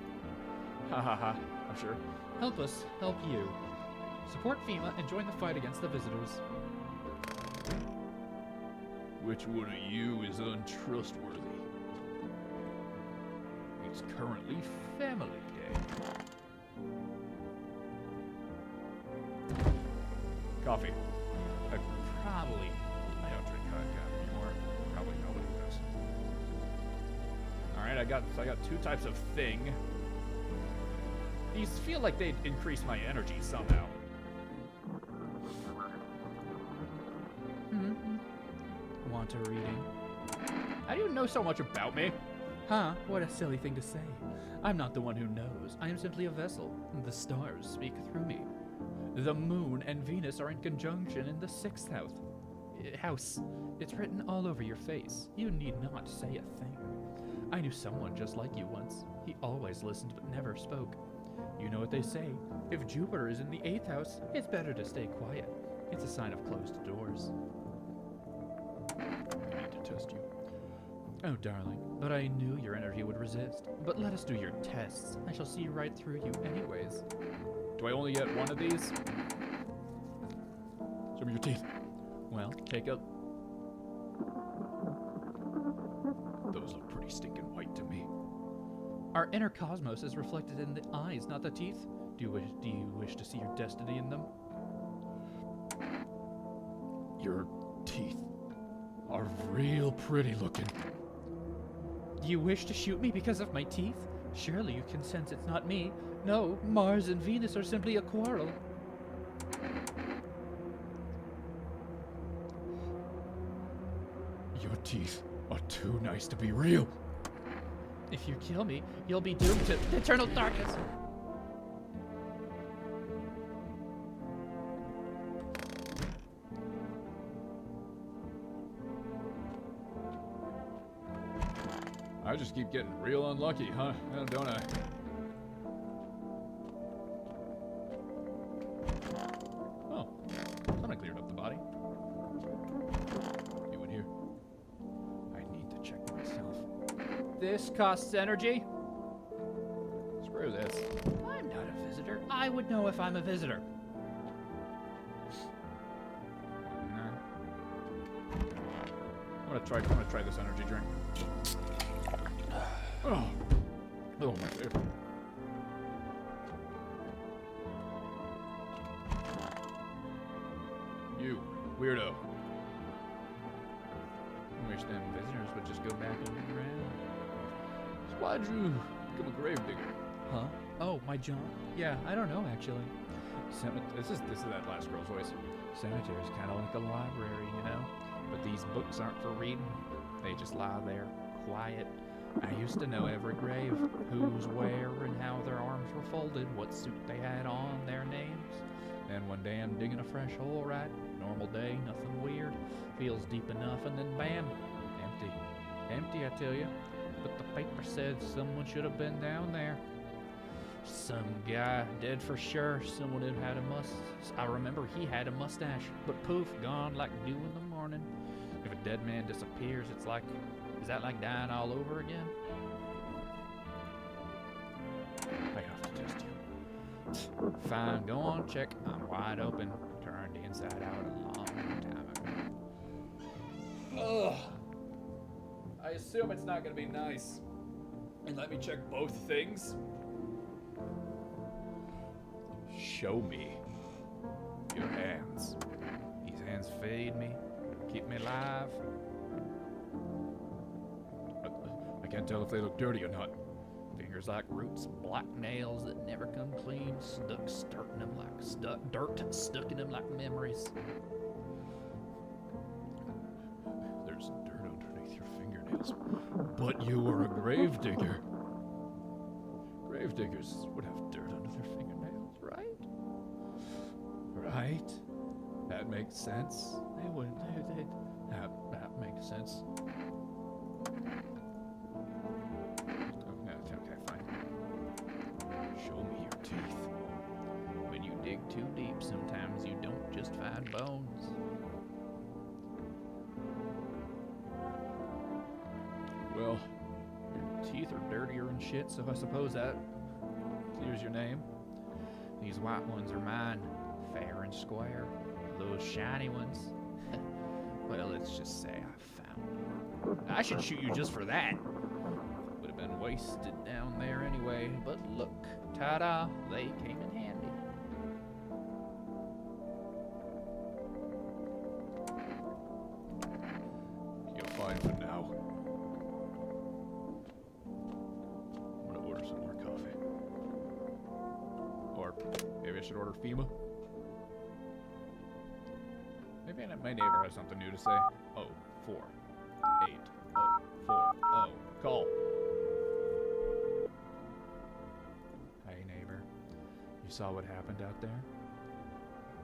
Ha ha ha, I'm sure. Help us help you. Support FEMA and join the fight against the visitors. Which one of you is untrustworthy? It's currently Family Day. Coffee. I don't drink coffee anymore. Probably nobody does. Alright, I got two types of thing. These feel like they'd increase my energy somehow. Want a reading? How do you know so much about me? Huh? What a silly thing to say. I'm not the one who knows. I am simply a vessel. The stars speak through me. The moon and Venus are in conjunction in the 6th house. It's written all over your face. You need not say a thing. I knew someone just like you once. He always listened but never spoke. You know what they say. If Jupiter is in the 8th house, it's better to stay quiet. It's a sign of closed doors. I need to test you. Oh, darling, but I knew your energy would resist. But let us do your tests. I shall see right through you anyways. Do I only get one of these? Show me your teeth. Well, take a... Those look pretty stinking white to me. Our inner cosmos is reflected in the eyes, not the teeth. Do you wish to see your destiny in them? Your teeth are real pretty looking. Do you wish to shoot me because of my teeth? Surely you can sense it's not me. No, Mars and Venus are simply a quarrel. Your teeth are too nice to be real. If you kill me, you'll be doomed to eternal darkness. I just keep getting real unlucky, huh? Don't I? Oh, someone cleared up the body. You in here? I need to check myself. This costs energy. Screw this. I'm not a visitor. I would know if I'm a visitor. I'm gonna try this energy drink. Oh, my favorite. You, weirdo. I wish them visitors would just go back underground. So why'd you become a gravedigger? Huh? Oh, my job? Yeah, I don't know actually. This is that last girl's voice. Cemetery's kind of like a library, you know? But these books aren't for reading. They just lie there, quiet. I used to know every grave, who's where and how their arms were folded, what suit they had on, their names. Then one day I'm digging a fresh hole, right? Normal day, nothing weird. Feels deep enough and then bam, empty. Empty, I tell you. But the paper said someone should have been down there. Some guy, dead for sure. Someone who had a mustache. I remember he had a mustache, but poof, gone like dew in the morning. If a dead man disappears, it's like, is that like dying all over again? I have to test you. Fine, go on, check. I'm wide open. Turned inside out a long time ago. Ugh. I assume it's not gonna be nice. And let me check both things. Show me your hands. These hands feed me, keep me alive. I can't tell if they look dirty or not. Fingers like roots, black nails that never come clean, stuck in them like dirt stuck in them like memories. There's dirt underneath your fingernails. But you were a gravedigger. Gravediggers would have dirt under their fingernails, right? Right? That makes sense. They wouldn't. That makes sense. Okay, fine. Show me your teeth. too deep, sometimes you don't just find bones. Well, your teeth are dirtier and shit, so I suppose that clears your name. These white ones are mine, fair and square. Those shiny ones, well, let's just say I found them. I should shoot you just for that. Would have been wasted down there anyway, but look, ta-da, they came in handy. You're fine for now. I'm gonna order some more coffee. Or maybe I should order FEMA? Maybe my neighbor has something new to say. Oh, 4, 8, 0, 4, 0. Call. Hey, neighbor. You saw what happened out there?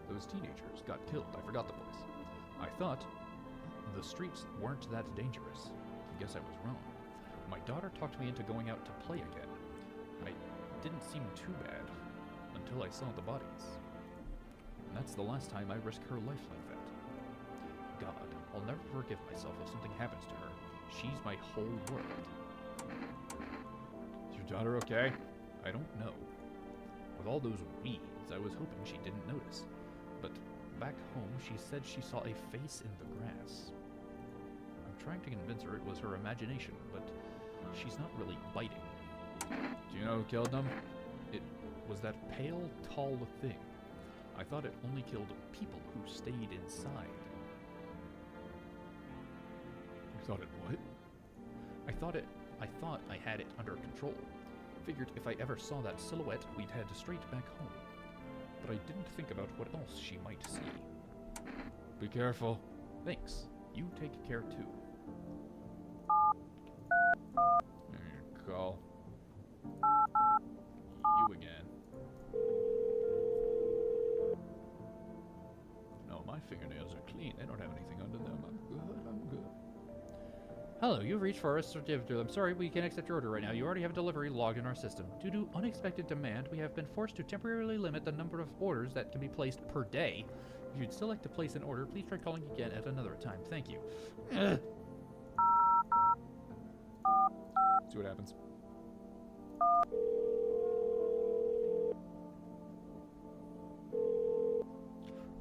Those teenagers got killed. I forgot the place. I thought the streets weren't that dangerous. I guess I was wrong. My daughter talked me into going out to play again. I didn't seem too bad until I saw the bodies. And that's the last time I risked her life like that. God, I'll never forgive myself if something happens to her. She's my whole world. Is your daughter okay? I don't know. With all those weeds, I was hoping she didn't notice. But back home, she said she saw a face in the grass. I'm trying to convince her it was her imagination, but she's not really biting. Do you know who killed them? It was that pale, tall thing. I thought it only killed people who stayed inside. You thought it what? I thought I had it under control. Figured if I ever saw that silhouette, we'd head straight back home. But I didn't think about what else she might see. Be careful. Thanks. You take care too. Call. You again. No, my fingernails are clean. They don't have anything under them. I'm good. Hello, you've reached Forest Certificate. I'm sorry, we can't accept your order right now. You already have delivery logged in our system. Due to unexpected demand, we have been forced to temporarily limit the number of orders that can be placed per day. If you'd still like to place an order, please try calling again at another time. Thank you. See what happens.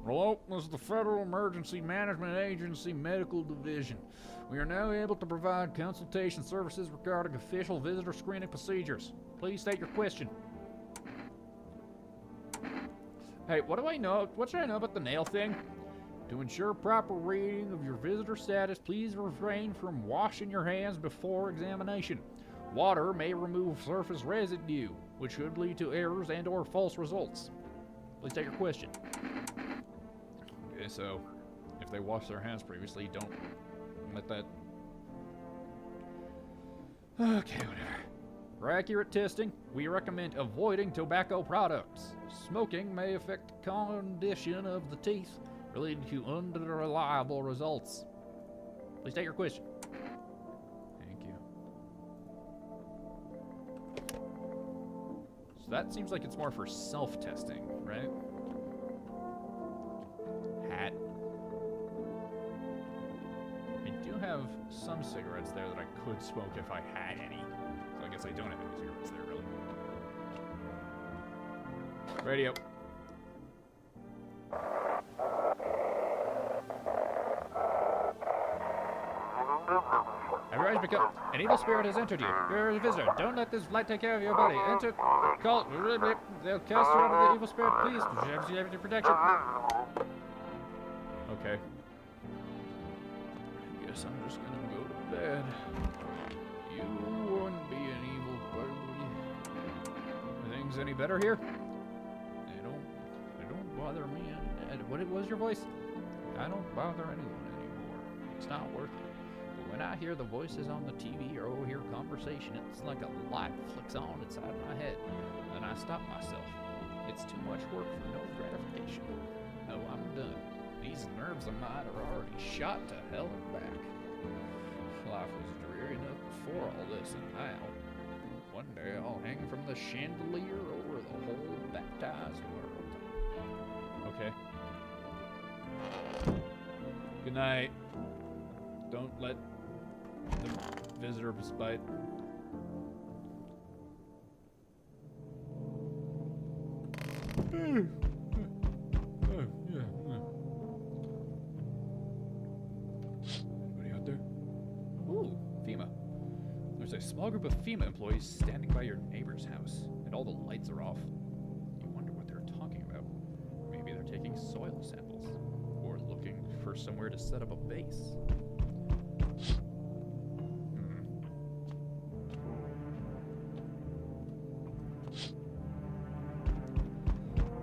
Hello, this is the Federal Emergency Management Agency Medical Division. We are now able to provide consultation services regarding official visitor screening procedures. Please state your question. Hey, what do I know? What should I know about the nail thing? To ensure proper reading of your visitor status, please refrain from washing your hands before examination. Water may remove surface residue, which could lead to errors and/or false results. Please state your question. Okay, so if they wash their hands previously, don't let that... Okay, whatever. For accurate testing, we recommend avoiding tobacco products. Smoking may affect condition of the teeth, leading to unreliable results. Please state your question. Thank you. So that seems like it's more for self-testing, right? Hat. I do have some cigarettes there that I could smoke if I had any. So I guess I don't have any cigarettes there, really. Radio. Everybody speak up. An evil spirit has entered you. You're a visitor. Don't let this light take care of your body. Enter. Call. They'll cast you out of the evil spirit. Please. You have your protection. Okay. I guess I'm just gonna go to bed. You wouldn't be an evil bird, would you? Are things any better here? They don't bother me. What was your voice? I don't bother anyone anymore. It's not worth it. But when I hear the voices on the TV or overhear conversation, it's like a light flicks on inside my head. And I stop myself. It's too much work for no gratification. No, I'm done. These nerves of mine are already shot to hell and back. Life was dreary enough before all this, and now, one day I'll hang from the chandelier over the whole baptized world. Okay. Good night. Don't let the visitors bite. Anybody out there? Ooh, FEMA. There's a small group of FEMA employees standing by your neighbor's house, and all the lights are off. You wonder what they're talking about. Maybe they're taking soil samples, or looking for somewhere to set up a base.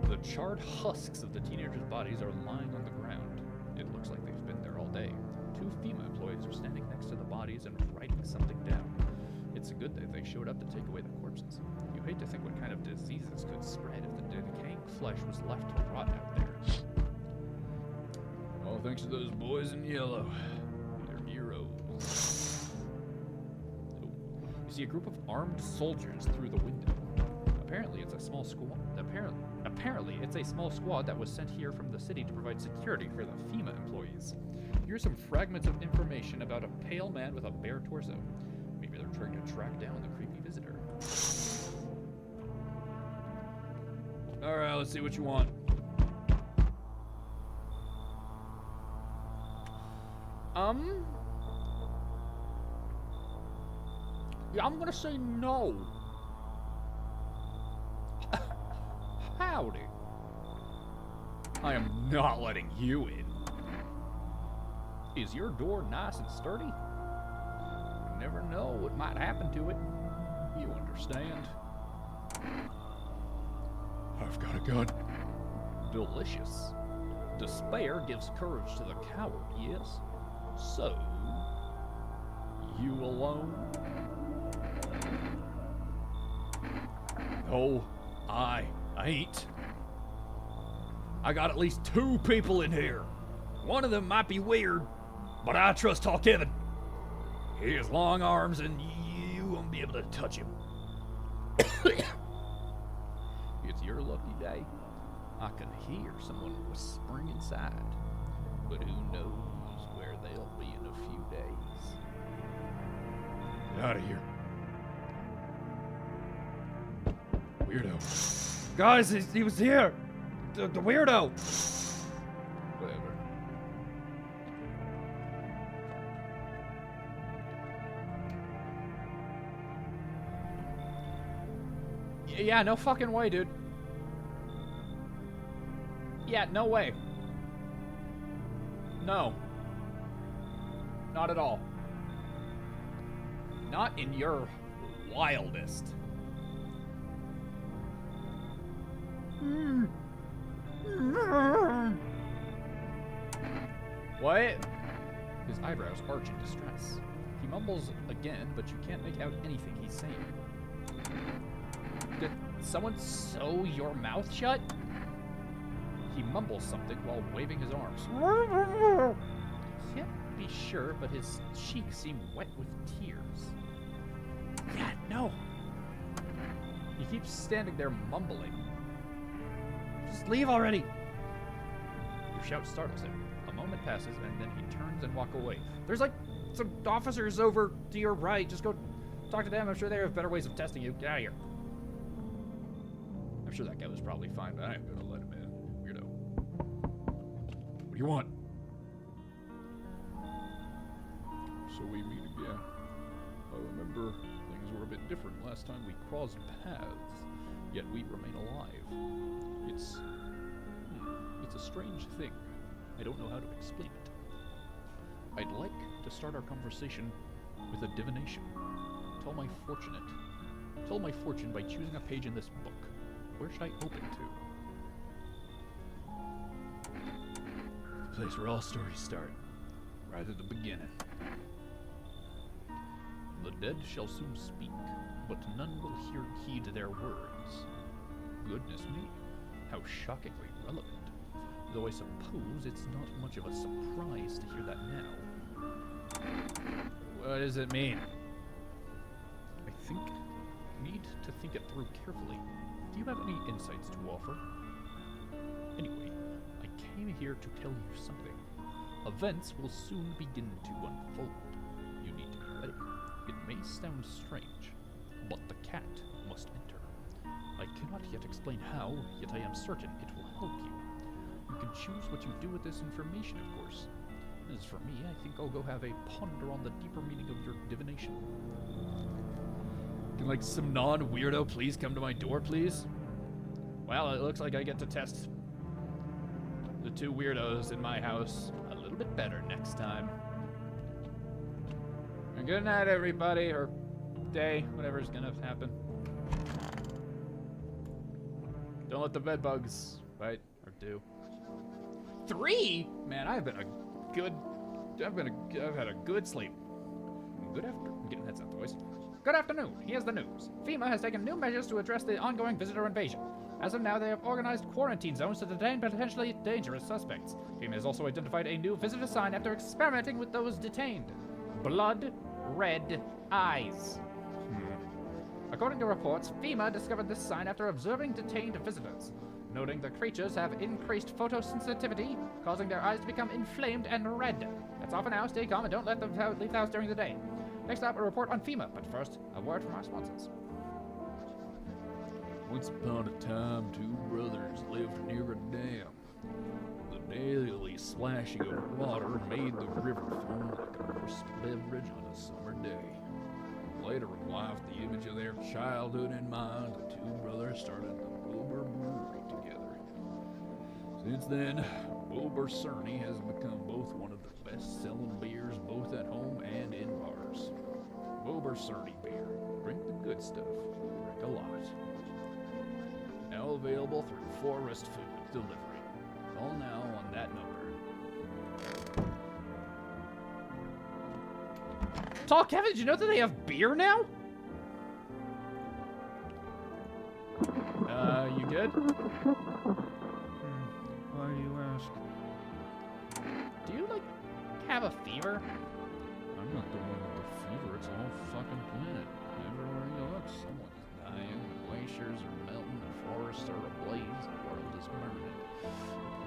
The charred husks of the teenagers' bodies are lying on the ground. It looks like they've been there all day. Two FEMA employees are standing next to the bodies and writing something down. It's good that they showed up to take away the corpses. You hate to think what kind of diseases could spread if the decaying flesh was left to rot out there. All thanks to those boys in yellow. They're heroes. Oh. You see a group of armed soldiers through the window. Apparently, it's a small squad. Apparently, it's a small squad that was sent here from the city to provide security for the FEMA employees. Here's some fragments of information about a pale man with a bare torso. Maybe they're trying to track down the creepy visitor. Alright, let's see what you want. Yeah, I'm gonna say no. Howdy. I am not letting you in. Is your door nice and sturdy? You never know what might happen to it. You understand? I've got a gun. Delicious. Despair gives courage to the coward, yes? So, you alone? No, I ain't. I got at least 2 people in here. One of them might be weird, but I trust Tall Kevin. He has long arms and you won't be able to touch him. It's your lucky day. I can hear someone whispering inside. But who knows where they'll be in a few days. Get out of here. Weirdo. Guys, he was here. The weirdo. Whatever. Yeah, no fucking way, dude. Yeah, no way. No. Not at all. Not in your wildest. What? His eyebrows arch in distress. He mumbles again, but you can't make out anything he's saying. Did someone sew your mouth shut? He mumbles something while waving his arms. Can't be sure, but his cheeks seem wet with tears. Yeah, no. He keeps standing there mumbling. Just leave already. Your shout startles him. A moment passes, and then he turns and walks away. There's like some officers over to your right. Just go talk to them. I'm sure they have better ways of testing you. Get out of here. I'm sure that guy was probably fine, but I ain't gonna let him in. Weirdo. What do you want? So we meet again. I remember things were a bit different last time we crossed paths, yet we remain alive. It's a strange thing. I don't know how to explain it. I'd like to start our conversation with a divination. Tell my fortune by choosing a page in this book. Where should I open to? The place where all stories start. Right at the beginning. The dead shall soon speak, but none will heed their words. Goodness me, how shockingly relevant. Though I suppose it's not much of a surprise to hear that now. What does it mean? I need to think it through carefully. Do you have any insights to offer? Anyway, here to tell you something. Events will soon begin to unfold. You need to be ready. It may sound strange, but the cat must enter. I cannot yet explain how, yet I am certain it will help you. You can choose what you do with this information, of course. As for me, I think I'll go have a ponder on the deeper meaning of your divination. Can, like, some non-weirdo please come to my door, please? Well, it looks like I get to test the two weirdos in my house a little bit better next time. And good night, everybody, or day, whatever's gonna happen. Don't let the bed bugs bite, or do. 3? Man, I've had a good sleep. Good after. I'm getting heads up, boys. Good afternoon. Here's the news. FEMA has taken new measures to address the ongoing visitor invasion. As of now, they have organized quarantine zones to detain potentially dangerous suspects. FEMA has also identified a new visitor sign after experimenting with those detained. Blood red eyes. According to reports, FEMA discovered this sign after observing detained visitors, noting the creatures have increased photosensitivity, causing their eyes to become inflamed and red. That's all for now. Stay calm and don't let them leave the house during the day. Next up, a report on FEMA, but first, a word from our sponsors. Once upon a time, two brothers lived near a dam. The daily splashing of water made the river foam like a crisp beverage on a summer day. Later in life, the image of their childhood in mind, the two brothers started the Wilbur Brewery together. Since then, Wilbur Cerny has become both one of the best-selling beers both at home and in bars. Wilbur Cerny beer. Drink the good stuff. Drink a lot. Now available through Forest Food Delivery. Call now on that number. Tall Kevin, did you know that they have beer now? You good? Why do you ask? Do you, like, have a fever? I'm not the one with the fever, it's the whole fucking planet. Everywhere you look, someone's dying, glaciers are melting, the forests are ablaze, the world is burning. The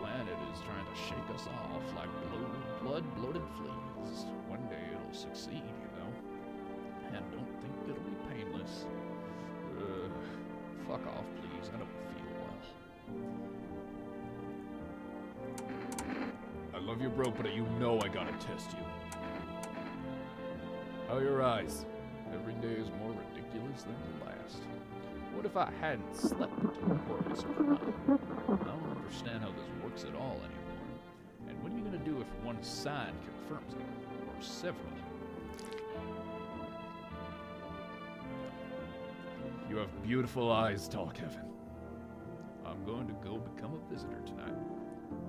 planet is trying to shake us off like blood-bloated fleas. One day it'll succeed, you know. And don't think it'll be painless. Fuck off, please, I don't feel well. I love you, bro, but you know I gotta test you. How are your eyes? Every day is more ridiculous than the last. What if I hadn't slept until worries are crying? I don't understand how this works at all anymore. And what are you gonna do if one sign confirms it? Or several? You have beautiful eyes, Tall Kevin. I'm going to go become a visitor tonight.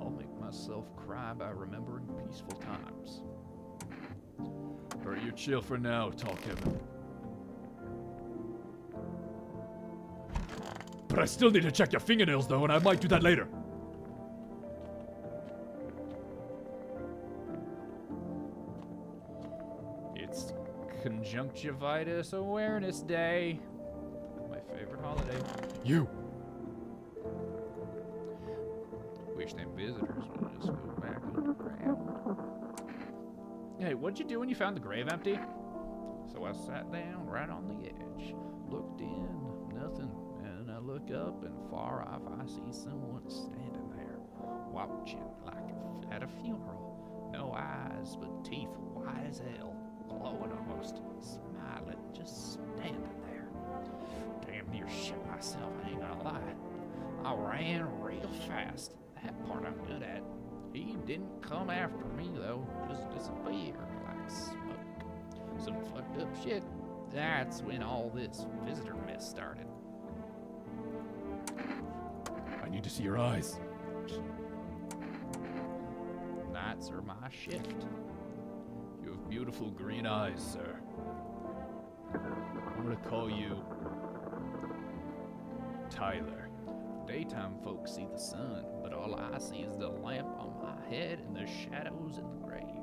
I'll make myself cry by remembering peaceful times. Or you chill for now, Tall Kevin. But I still need to check your fingernails, though, and I might do that later. It's Conjunctivitis Awareness Day. My favorite holiday. You! Wish them visitors would just go back underground. Hey, what'd you do when you found the grave empty? So I sat down right on the edge, looked in, nothing, and I look up, and far off I see someone standing there, watching like at a funeral. No eyes, but teeth white as hell, glowing almost, smiling, just standing there. Damn near shit myself, I ain't gonna lie. I ran real fast. That part I'm good at. He didn't come after me, though. Just disappeared like smoke. Some fucked up shit. That's when all this visitor mess started. I need to see your eyes. Nights are my shift. You have beautiful green eyes, sir. I'm gonna call you Tyler. Daytime folks see the sun, but all I see is the lamp on my head and the shadows in the grave.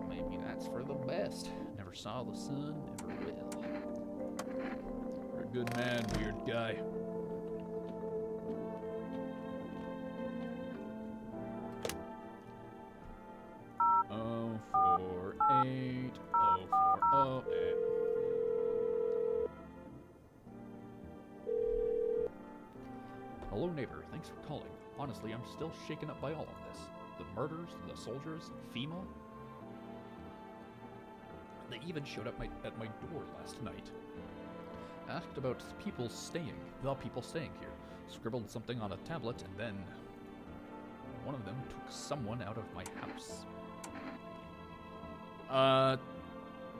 Maybe that's for the best. Never saw the sun, never will. You're a good man, weird guy. neighbor. Thanks for calling. Honestly, I'm still shaken up by all of this. The murders, the soldiers, FEMA. They even showed up at my door last night. Asked about the people staying here. Scribbled something on a tablet, and then one of them took someone out of my house.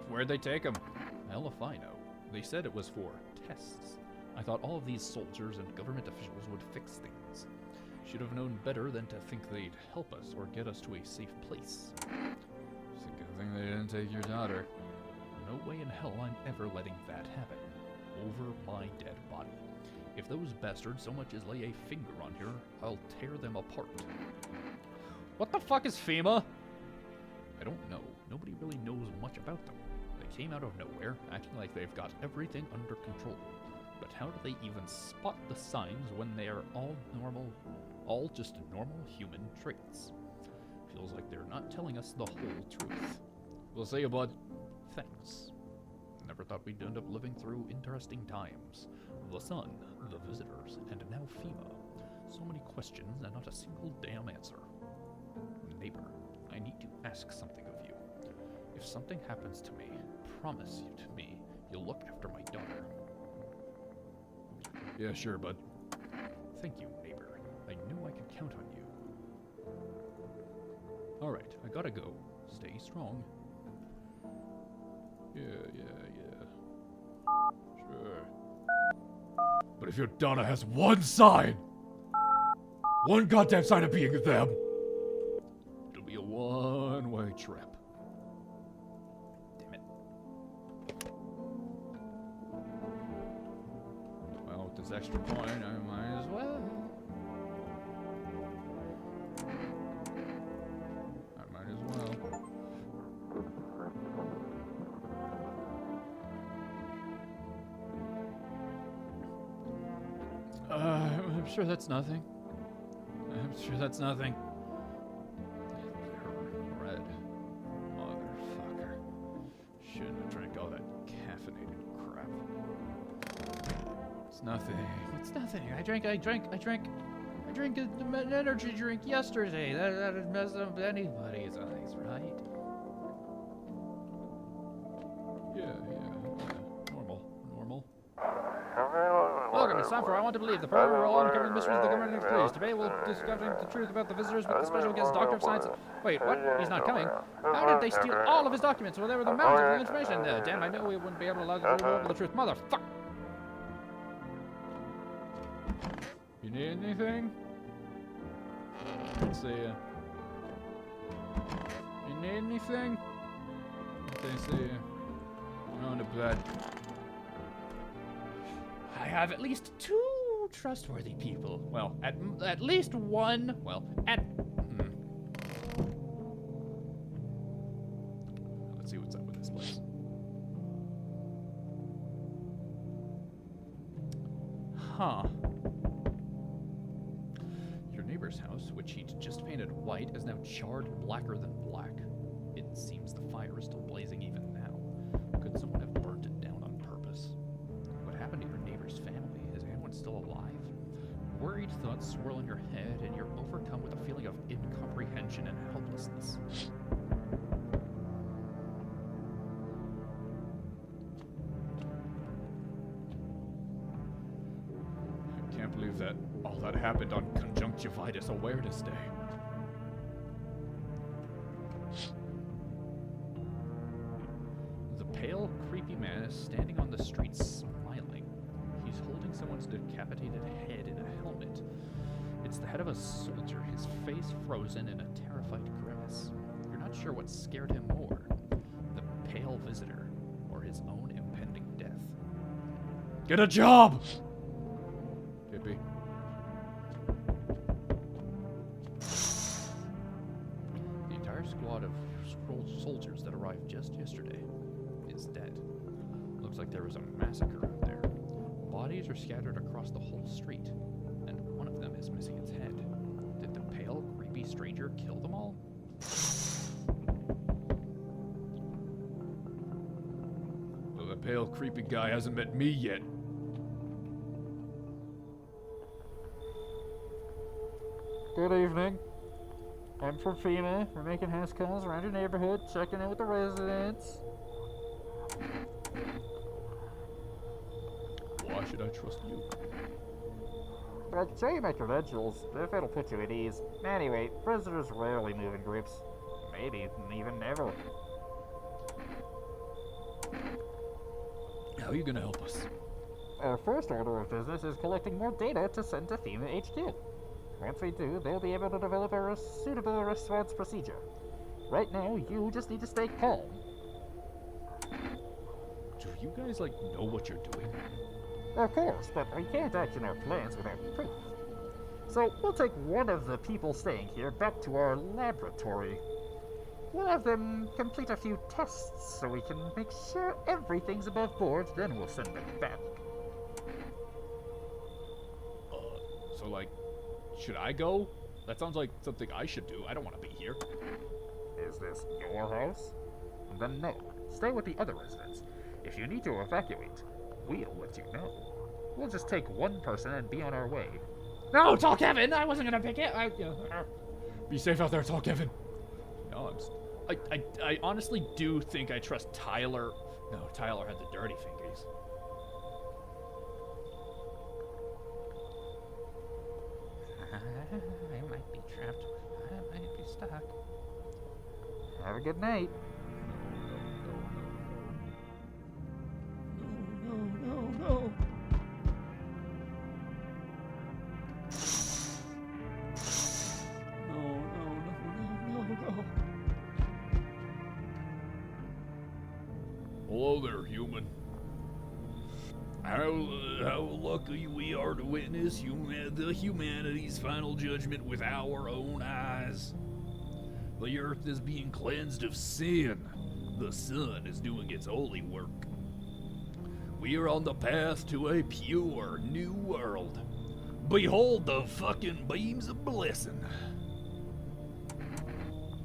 Where'd they take him? Hell if I know. They said it was for tests. I thought all of these soldiers and government officials would fix things. Should have known better than to think they'd help us or get us to a safe place. It's a good thing they didn't take your daughter. No way in hell I'm ever letting that happen. Over my dead body. If those bastards so much as lay a finger on her, I'll tear them apart. What the fuck is FEMA? I don't know. Nobody really knows much about them. They came out of nowhere, acting like they've got everything under control. But how do they even spot the signs when they are all just normal human traits? Feels like they're not telling us the whole truth. We'll see you, bud. Thanks. Never thought we'd end up living through interesting times. The sun, the visitors, and now FEMA. So many questions and not a single damn answer. Neighbor, I need to ask something of you. If something happens to me, promise you to me you'll look after my daughter. Yeah, sure, bud. Thank you, neighbor. I knew I could count on you. Alright, I gotta go. Stay strong. Yeah. Sure. But if your daughter has one goddamn sign of being them, it'll be a one-way trip. Damn it. Well, with this extra point, I might as well. I'm sure that's nothing. Red. Motherfucker. Shouldn't have drank all that caffeinated crap. It's nothing. I drank an energy drink yesterday. That'd mess up anybody's eyes, right? Yeah. Normal. Welcome, it's time for I Want to Believe, the program where we'll uncover the mysteries of the government and police. Today we'll discover the truth about the visitors with the special guest, Doctor of Science. Wait, what? He's not coming? How did they steal all of his documents? Well, there were the mountains of information. Damn, I knew we wouldn't be able to allow them to reveal the truth. Motherfucker! You need anything? Let's see. You need anything? Let's see. I'm on the bed. I have at least two trustworthy people. Well, at least one. Well, Let's see what's up with this place. Huh. Your neighbor's house, which he'd just painted white, is now charred blacker than black. It seems the fire is still blazing even now. Could someone have burnt it down on purpose? What happened to your neighbor's family? Is anyone still alive? Worried thoughts swirl in your head, and you're overcome with a feeling of incomprehension and helplessness. I can't believe that all that happened on Conjunctivitis Awareness Day. The pale, creepy man is standing on the street smiling. He's holding someone's decapitated head in a helmet. It's the head of a soldier, his face frozen in a terrified grimace. You're not sure what scared him more, the pale visitor or his own impending death. Get a job! Hippie. The entire squad of soldiers that arrived just yesterday is dead. Looks like there was a massacre out there. Bodies are scattered across the whole street, and one of them is missing its head. Did the pale, creepy stranger kill them all? Well, the pale, creepy guy hasn't met me yet. Good evening. I'm from FEMA. We're making house calls around your neighborhood, checking in with the residents. Why should I trust you? I'll show you my credentials, if it'll put you at ease. Anyway, prisoners rarely move in groups. Maybe even never. How are you gonna help us? Our first order of business is collecting more data to send to FEMA HQ. Once we do, they'll be able to develop a suitable response procedure. Right now, you just need to stay calm. Do you guys, like, know what you're doing? Of course, but we can't action our plans without proof. So, we'll take one of the people staying here back to our laboratory. We'll have them complete a few tests so we can make sure everything's above board, then we'll send them back. So, like, should I go? That sounds like something I should do. I don't want to be here. Is this your house? Then no. Stay with the other residents. If you need to evacuate, we'll let you know. We'll just take one person and be on our way. No, Tall Kevin! I wasn't gonna pick it. Be safe out there, Tall Kevin. No, I honestly do think I trust Tyler. No, Tyler had the dirty fingers. I might be trapped. I might be stuck. Have a good night. No. Hello there, human. How lucky we are to witness the humanity's final judgment with our own eyes. The earth is being cleansed of sin. The sun is doing its holy work. We are on the path to a pure new world. Behold the fucking beams of blessing.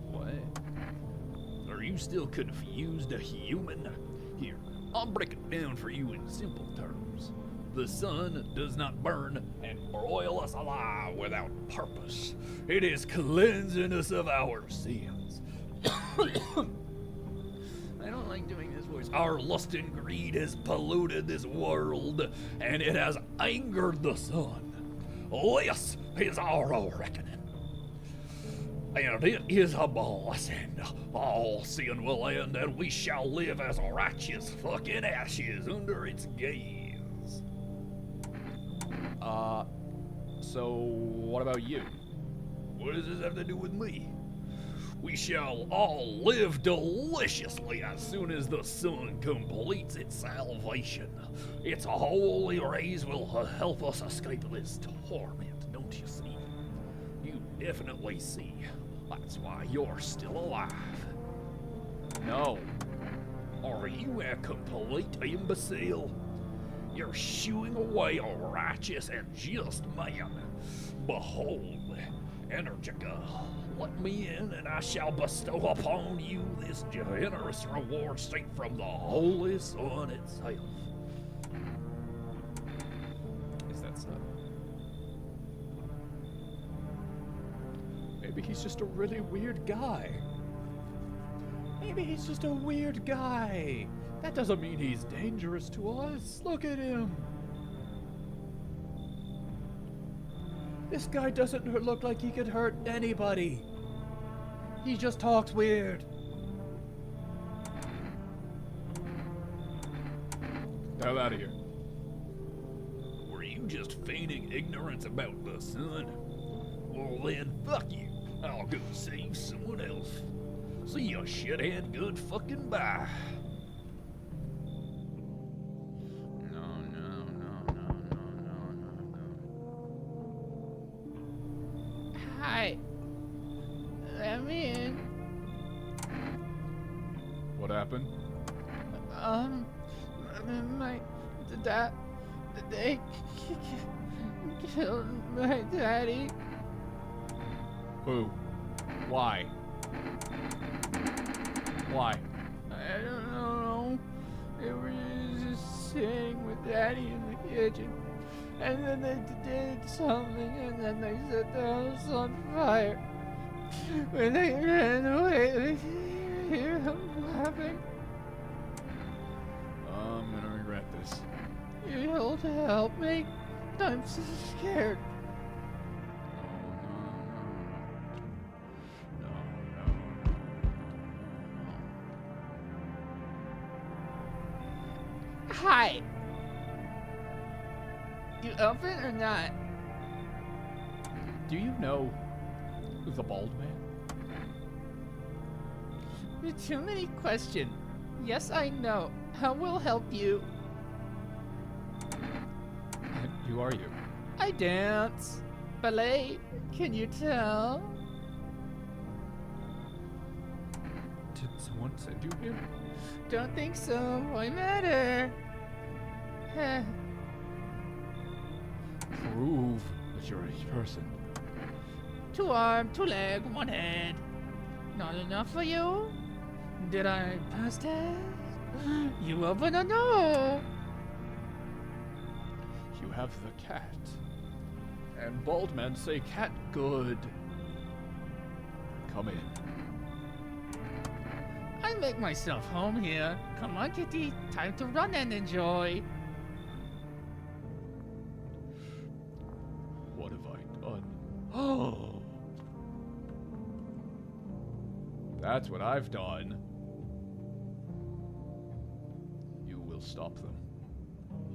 What? Are you still confused, human? Here, I'll break it down for you in simple terms. The sun does not burn and broil us alive without purpose. It is cleansing us of our sins. I don't like doing this voice. Our lust and greed has polluted this world, and it has angered the sun. This is our reckoning. And it is a blessing. All sin will end, and we shall live as righteous fucking ashes under its gaze. So what about you? What does this have to do with me? We shall all live deliciously as soon as the sun completes its salvation. Its holy rays will help us escape this torment, don't you see? You definitely see. That's why you're still alive. No. Are you a complete imbecile? You're shooing away a righteous and just man. Behold, Energica, let me in, and I shall bestow upon you this generous reward straight from the Holy Sun itself. Is that so? Maybe he's just a really weird guy. Maybe he's just a weird guy. That doesn't mean he's dangerous to us. Look at him. This guy doesn't look like he could hurt anybody. He just talks weird. Get out of here. Were you just feigning ignorance about the sun? Well then, fuck you. I'll go save someone else. See ya, shithead. Good fucking bye. Hi. Let me in. What happened? My dad. They killed my daddy. Who? Why? Why? I don't know. They were just sitting with daddy in the kitchen. And then they did something, and then they set the house on fire. When they ran away, they could hear them laughing. I'm gonna regret this. You're able to help me? I'm so scared. Hi. You open or not? Do you know the bald man? Too many questions. Yes, I know. How will help you? Who are you? I dance. Ballet. Can you tell? Did someone send you here? Don't think so. Why matter? Prove that you're a person. 2 arm, 2 leg, 1 head. Not enough for you? Did I pass test? You open a door. You have the cat. And bald men say cat good. Come in. I make myself home here. Come on, kitty. Time to run and enjoy. What have I done? Oh! That's what I've done. You will stop them.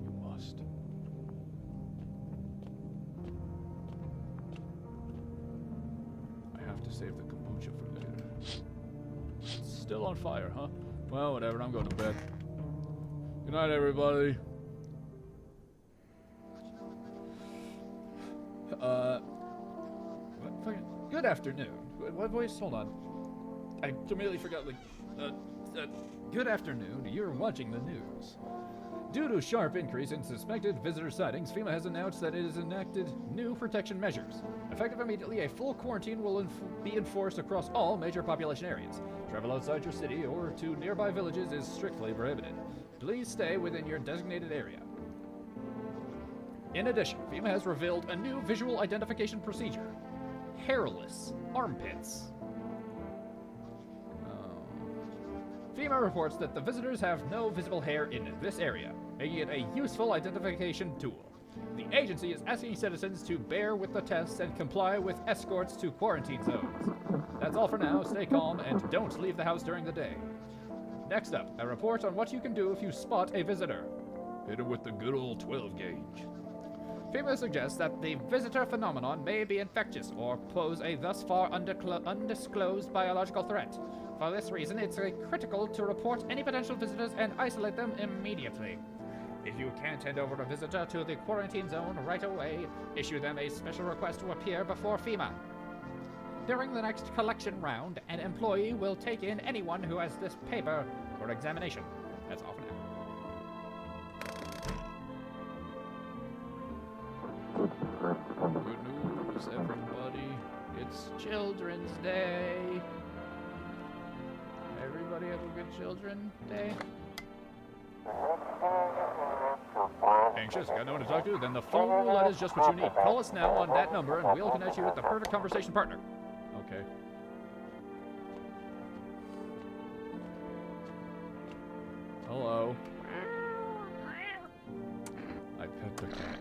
You must. I have to save the kombucha for later. It's still on fire, huh? Well, whatever, I'm going to bed. Good night, everybody. Good afternoon. What voice? Hold on. I immediately forgot, good afternoon. You're watching the news. Due to sharp increase in suspected visitor sightings, FEMA has announced that it has enacted new protection measures. Effective immediately, a full quarantine will be enforced across all major population areas. Travel outside your city or to nearby villages is strictly prohibited. Please stay within your designated area. In addition, FEMA has revealed a new visual identification procedure. Hairless armpits. FEMA reports that the visitors have no visible hair in this area, making it a useful identification tool. The agency is asking citizens to bear with the tests and comply with escorts to quarantine zones. That's all for now. Stay calm and don't leave the house during the day. Next up, a report on what you can do if you spot a visitor. Hit him with the good old 12 gauge. FEMA suggests that the visitor phenomenon may be infectious or pose a thus far undisclosed biological threat. For this reason, it's critical to report any potential visitors and isolate them immediately. If you can't hand over a visitor to the quarantine zone right away, issue them a special request to appear before FEMA. During the next collection round, an employee will take in anyone who has this paper for examination. That's all for now. Good news, everybody. It's Children's Day. Everybody have a good Children's Day. Anxious? Got no one to talk to? Then the phone roulette is just what you need. Call us now on that number and we'll connect you with the perfect conversation partner. Okay. Hello. I pet the cat.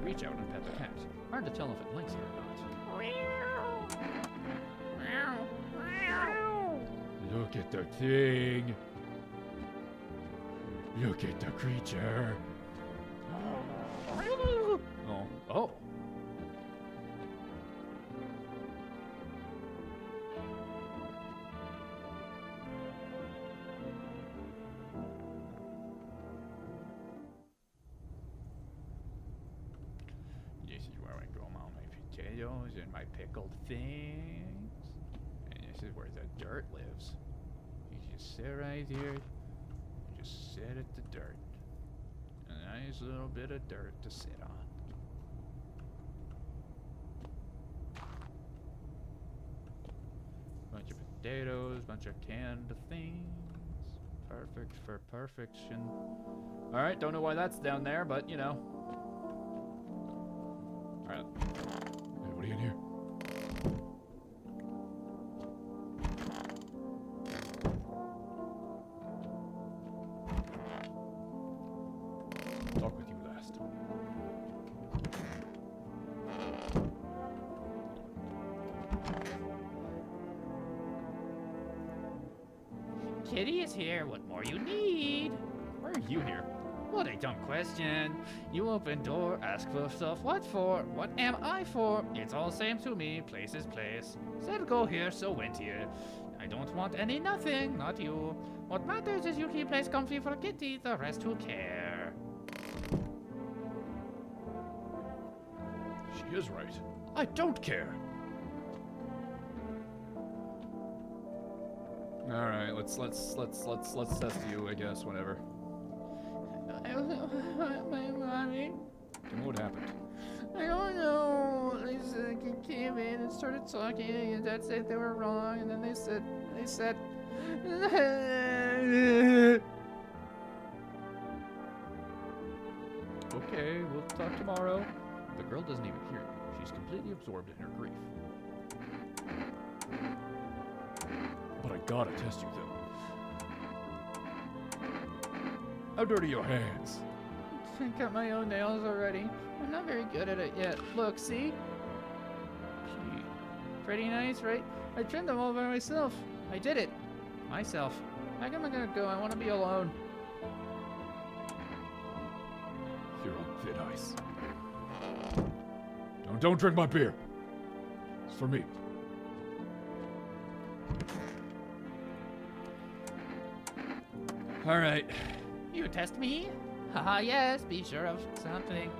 Reach out and pet the cat. Hard to tell if it likes you or not. Look at the thing. Look at the creature. Oh. Oh. This is where I grow all my potatoes and my pickled things. And this is where the dirt lives. You just sit right here. You just sit at the dirt. A nice little bit of dirt to sit on. Bunch of potatoes, bunch of canned things. Perfect for perfection. Alright, don't know why that's down there, but you know. here. Talk with you last. Kitty is here. What more you need? Why are you here? What a dumb question. You open door, ask for stuff. What for? What am I for? It's all same to me. Place is place. Said go here, so went here. I don't want any nothing, not you. What matters is you keep place comfy for Kitty. The rest who care. She is right. I don't care. All right, let's test you, I guess. Whatever. I don't know. My mommy. And what happened? I don't know. They said he came in and started talking, and Dad said they were wrong, and then they said. Okay, we'll talk tomorrow. The girl doesn't even hear you. She's completely absorbed in her grief. But I gotta test you, though. How dirty are your hands? I got my own nails already. I'm not very good at it yet. Look, see? Gee, Pretty nice, right? I trimmed them all by myself. I did it. Myself. How am I gonna go? I want to be alone. you're on thin ice. Don't drink my beer. It's for me. All right. You test me? Haha, yes. Be sure of something.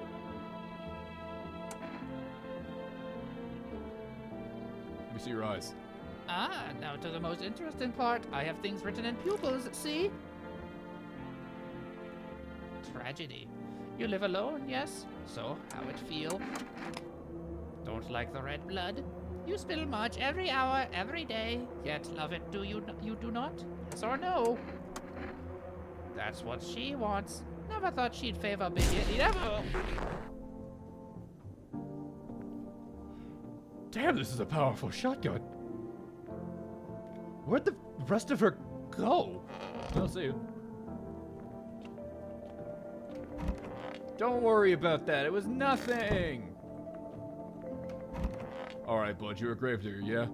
Let me see your eyes. Ah, now to the most interesting part. I have things written in pupils, see? Tragedy. You live alone, yes? So, how it feel? Don't like the red blood? You spill much every hour, every day, yet love it, do you do not? Yes or no? That's what she wants. Never thought she'd favor Big Yeti, never! Damn, this is a powerful shotgun. Where'd the rest of her go? I'll see you. Don't worry about that. It was nothing. All right, bud, you're a gravedigger, yeah?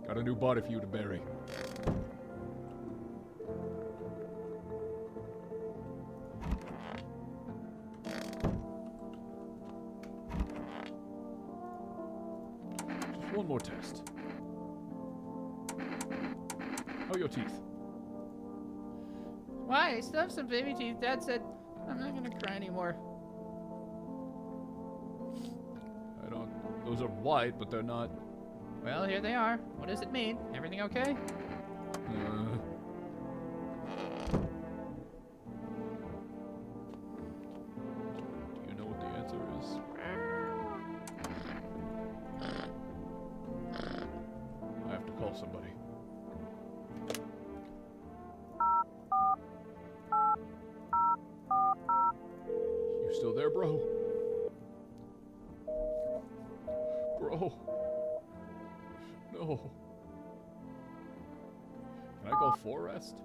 Got a new body for you to bury. Just one more test. How are your teeth? Why? I still have some baby teeth. Dad said I'm not gonna cry anymore. I don't... Those are white, but they're not... Well, here they are. What does it mean? Everything okay? Do you know what the answer is? I have to call somebody. You still there, bro? Bro. No. Can I call Forrest?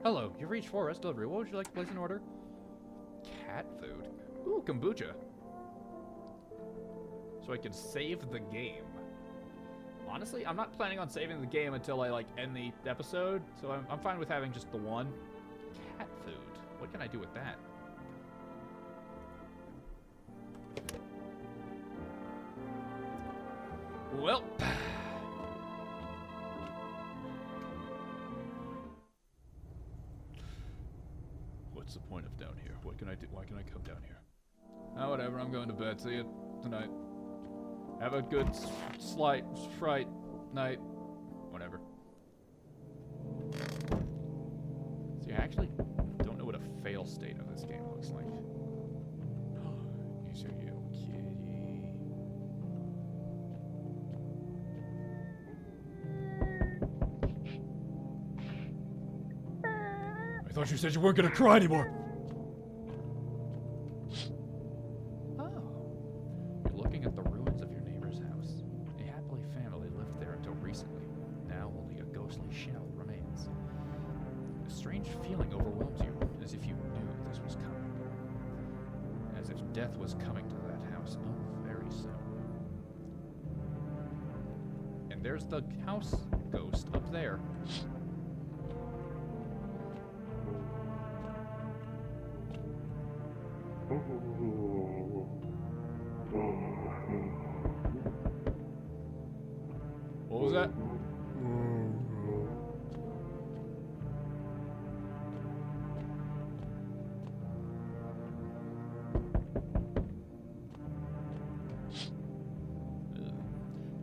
Hello, you've reached Forest Delivery. What would you like to place an order? Cat food. Ooh, kombucha. So I can save the game. Honestly, I'm not planning on saving the game until I end the episode, so I'm fine with having just the one. Cat food. What can I do with that? Well, What's the point of down here? What can I do? Why can I come down here? Ah, whatever. I'm going to bed. See you tonight. Have a good slight fright night. Whatever. see, I actually don't know what a fail state of this game looks like. He's a little kitty. I thought you said you weren't gonna cry anymore. death was coming to that house very soon. And there's the house ghost up there. What was that?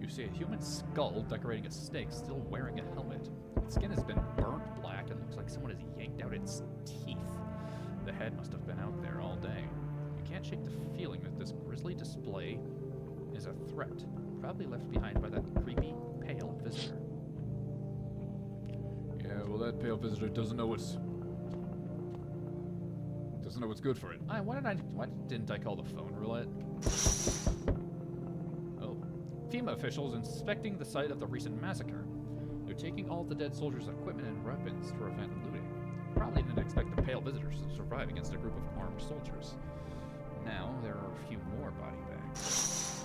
You see a human skull decorating a snake, still wearing a helmet. Its skin has been burnt black and looks like someone has yanked out its teeth. The head must have been out there all day. You can't shake the feeling that this grisly display is a threat, probably left behind by that creepy, pale visitor. Yeah, well, that pale visitor doesn't know what's good for it. Why didn't I call the phone roulette? Oh. FEMA officials inspecting the site of the recent massacre. They're taking all the dead soldiers' equipment and weapons to prevent looting. Probably didn't expect the pale visitors to survive against a group of armed soldiers. Now, there are a few more body bags.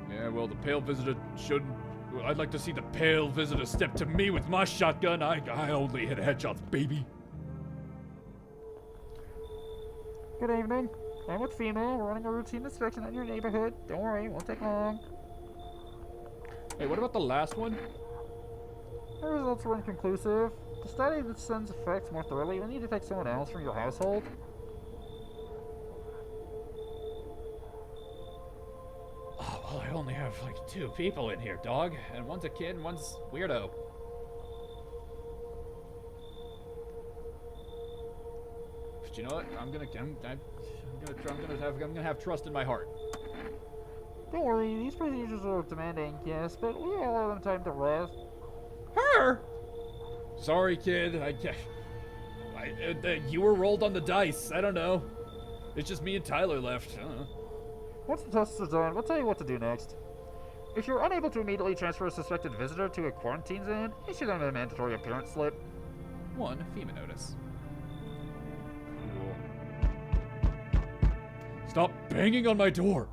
Yeah, well, the pale visitor shouldn't. Well, I'd like to see the pale visitor step to me with my shotgun. I only hit headshots, baby. Good evening. I'm with FEMA. We're running a routine inspection in your neighborhood. Don't worry, it won't take long. Hey, what about the last one? The results were inconclusive. To study the sun's effects more thoroughly, we need to take someone else from your household. Oh, well, I only have like 2 people in here, dog. And one's a kid and one's weirdo. But you know what? I'm gonna have trust in my heart. Don't worry, these procedures are demanding, yes, but we allow them time to rest. Her? Sorry, kid. You were rolled on the dice. I don't know. It's just me and Tyler left. I don't know. Once the tests are done, we'll tell you what to do next. If you're unable to immediately transfer a suspected visitor to a quarantine zone, issue them a mandatory appearance slip. 1 FEMA notice. Stop banging on my door.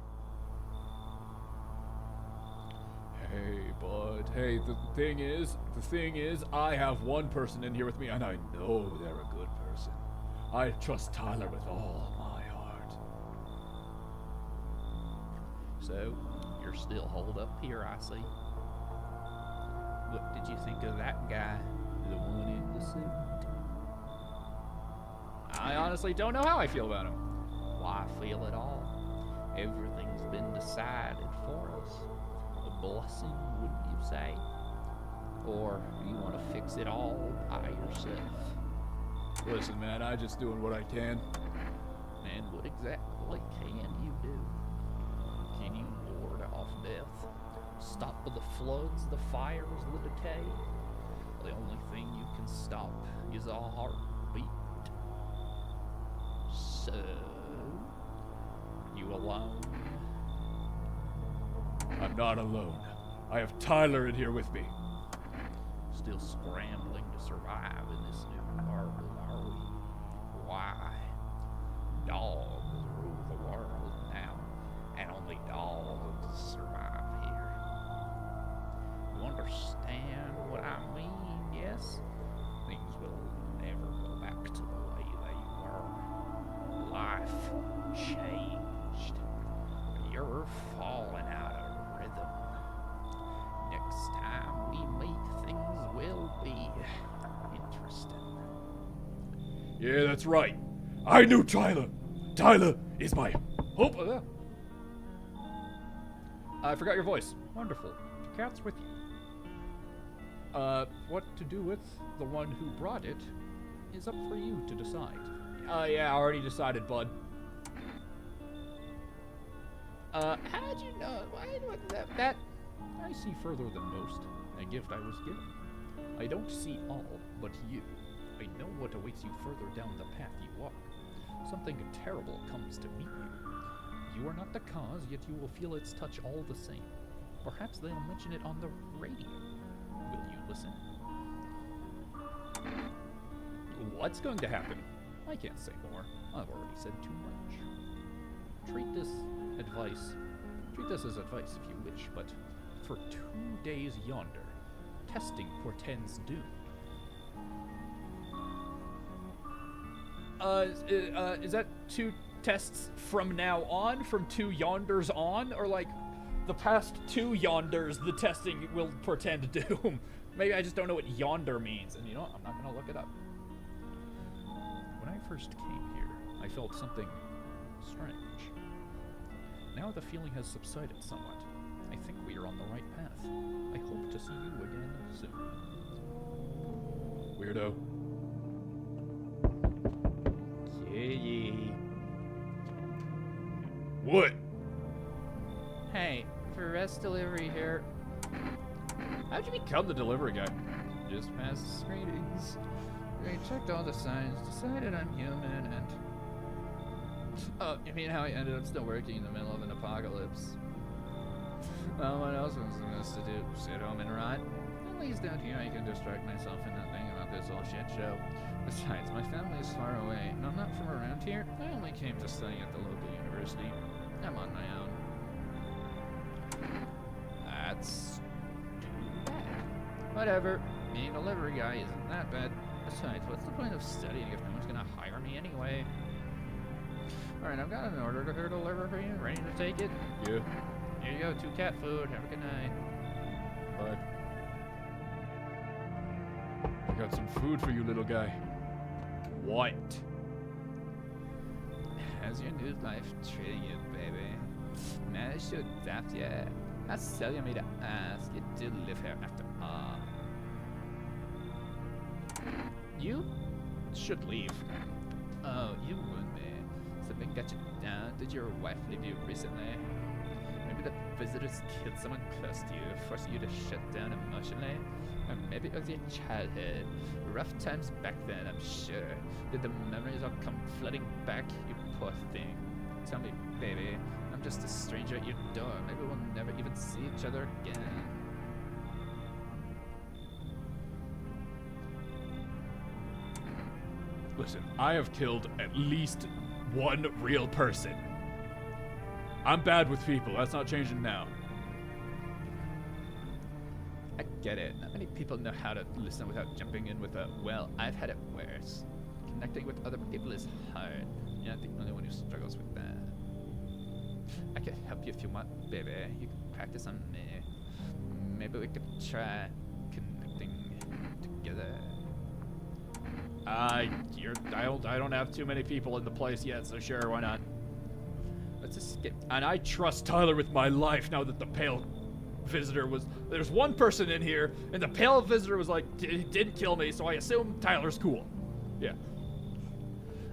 Hey, bud. Hey, the thing is, I have one person in here with me, and I know they're a good person. I trust Tyler with all my heart. So, you're still holed up here, I see. What did you think of that guy? The one in the suit? I honestly don't know how I feel about him. Why feel at all? Everything's been decided for us. A blessing, wouldn't you say? Or you want to fix it all by yourself? Listen, man, I'm just doing what I can. And what exactly can you do? Can you ward off death? Stop the floods, the fires, the decay? The only thing you can stop is a heartbeat. So, you alone? I'm not alone. I have Tyler in here with me. Still scrambling to survive in this new world, are we? Why? Dogs rule the world now, and only dogs survive here. You understand what I mean, yes? Things will never go back to the way they were. Life changed. You're falling out of rhythm. Next time we meet, things will be interesting. Yeah, that's right. I knew Tyler. Tyler is my hope. I forgot your voice. Wonderful. Cat's with you. What to do with the one who brought it is up for you to decide. Yeah, I already decided, bud. How'd you know? That I see further than most. A gift I was given. I don't see all, but you. I know what awaits you further down the path you walk. Something terrible comes to meet you. You are not the cause, yet you will feel its touch all the same. Perhaps they'll mention it on the radio. Will you listen? What's going to happen? I can't say more. I've already said too much. treat this as advice if you wish, but for 2 days yonder, testing portends doom. Is that 2 tests from now on, from 2 yonders on, or like the past 2 yonders, the testing will portend doom? Maybe I just don't know what yonder means, and you know what? I'm not gonna look it up. When I first came here, I felt something strange. Now the feeling has subsided somewhat. I think we are on the right path. I hope to see you again soon. Weirdo. Yeah. What? Hey, for rest delivery here. How'd you become the delivery guy? Just passed the screenings. I checked all the signs, decided I'm human, and... Oh, you mean how I ended up still working in the middle of an apocalypse? Well, what else was I supposed to do? Sit home and rot? At least down here I can distract myself and not think about this whole shit show. Besides, my family is far away, and I'm not from around here. I only came to study at the local university. I'm on my own. That's too bad. Whatever. Being a delivery guy isn't that bad. Besides, what's the point of studying if no one's gonna hire me anyway? Alright, I've got an order to deliver for you. Ready to take it? Yeah. Here you go, 2 cat food. Have a good night. Bye. I got some food for you, little guy. What? How's your new life treating you, baby? Managed to adapt yet? That's silly of me to ask. You do live here after all. You should leave. Oh, you would be. Something got you down? Did your wife leave you recently? Maybe the visitors killed someone close to you, forcing you to shut down emotionally? Or maybe it was your childhood. Rough times back then, I'm sure. Did the memories all come flooding back? You poor thing. Tell me, baby, I'm just a stranger at your door. Maybe we'll never even see each other again. Listen, I have killed at least 1 real person. I'm bad with people. That's not changing now. I get it. Not many people know how to listen without jumping in with a, well, I've had it worse. Connecting with other people is hard. You're not the only one who struggles with that. I can help you if you want, baby. You can practice on me. Maybe we could try connecting together. I don't have too many people in the place yet, so sure, why not? Let's just skip. And I trust Tyler with my life now that the pale visitor was... There's 1 person in here, and the pale visitor was like, didn't kill me, so I assume Tyler's cool. Yeah.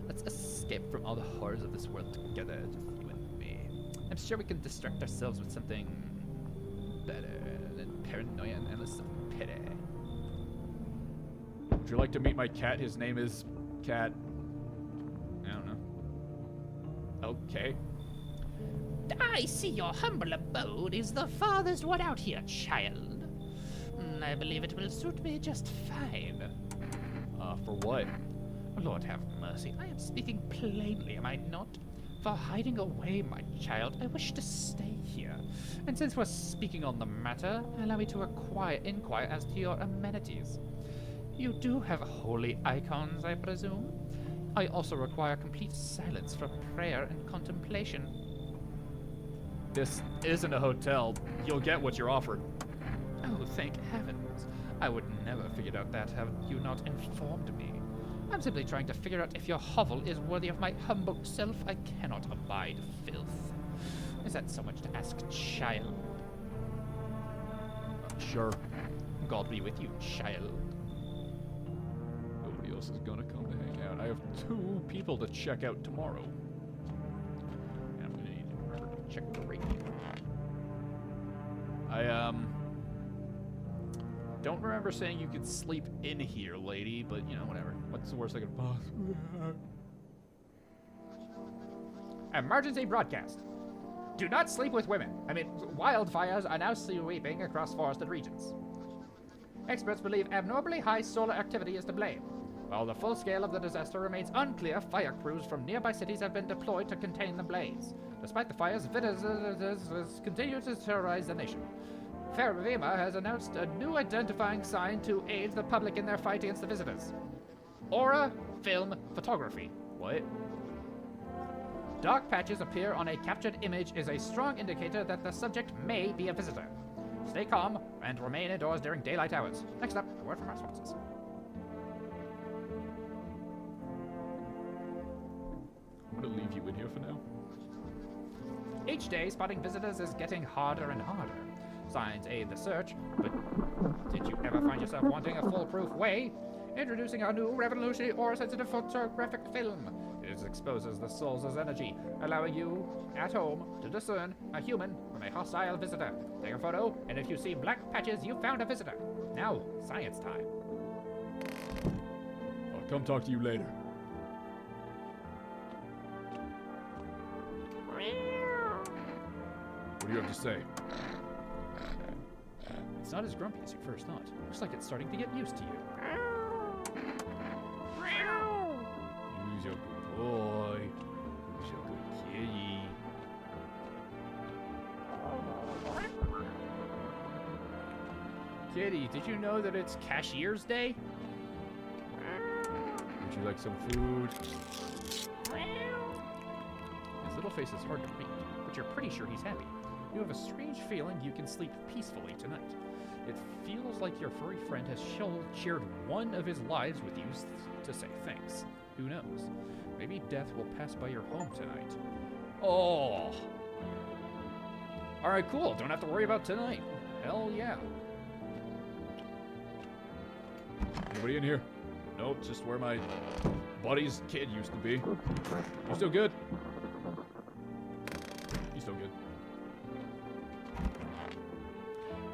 Let's escape from all the horrors of this world together, just you and me. I'm sure we can distract ourselves with something better than paranoia and endless self-pity. Would you like to meet my cat? His name is Cat. I don't know. Okay. I see your humble abode is the farthest one out here, child. I believe it will suit me just fine. For what? Lord have mercy, I am speaking plainly, am I not? For hiding away, my child, I wish to stay here. And since we're speaking on the matter, allow me to inquire as to your amenities. You do have holy icons, I presume? I also require complete silence for prayer and contemplation. This isn't a hotel. You'll get what you're offered. Oh, thank heavens. I would never have figured out that had you not informed me. I'm simply trying to figure out if your hovel is worthy of my humble self. I cannot abide filth. Is that so much to ask, child? Sure. God be with you, child. Nobody else is gonna come to hang out. I have 2 people to check out tomorrow. And I'm gonna need to remember to check the rate. I don't remember saying you could sleep in here, lady, but you know, whatever. What's the worst I could possibly... Emergency broadcast. Do not sleep with women. Wildfires are now sweeping across forested regions. Experts believe abnormally high solar activity is to blame. While the full scale of the disaster remains unclear, fire crews from nearby cities have been deployed to contain the blaze. Despite the fires, visitors continue to terrorize the nation. Fairvima has announced a new identifying sign to aid the public in their fight against the visitors. Aura Film Photography. What? Dark patches appear on a captured image is a strong indicator that the subject may be a visitor. Stay calm and remain indoors during daylight hours. Next up, a word from our sponsors. I'm gonna leave you in here for now. Each day, spotting visitors is getting harder and harder. Signs aid the search, but did you ever find yourself wanting a foolproof way? Introducing our new revolutionary aura-sensitive photographic film. It exposes the soul's energy, allowing you, at home, to discern a human from a hostile visitor. Take a photo, and if you see black patches, you found a visitor. Now, science time. I'll come talk to you later. What do you have to say? It's not as grumpy as you first thought. Looks like it's starting to get used to you. Who's your good boy? Who's your good kitty? Kitty, did you know that it's Cashier's Day? Would you like some food? His little face is hard to read, but you're pretty sure he's happy. You have a strange feeling you can sleep peacefully tonight. It feels like your furry friend has shared one of his lives with you to say thanks. Who knows? Maybe death will pass by your home tonight. Oh! Alright, cool. Don't have to worry about tonight. Hell yeah. Anybody in here? Nope, just where my buddy's kid used to be. You still good? You still good?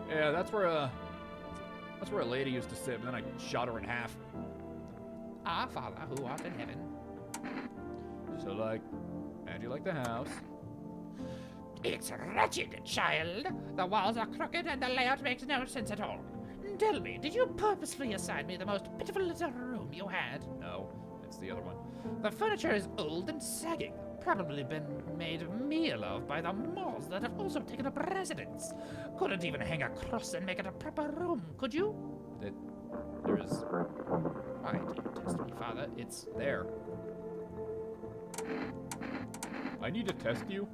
Yeah, that's where a lady used to sit, but then I shot her in half. Our Father who art in heaven. So like, how'd you like the house? It's wretched, child. The walls are crooked and the layout makes no sense at all. Tell me, did you purposefully assign me the most pitiful little room you had? No, it's the other one. The furniture is old and sagging, probably been made a meal of by the moths that have also taken up residence. Couldn't even hang a cross and make it a proper room, could you? There is. Why do you test me, Father? It's there. I need to test you?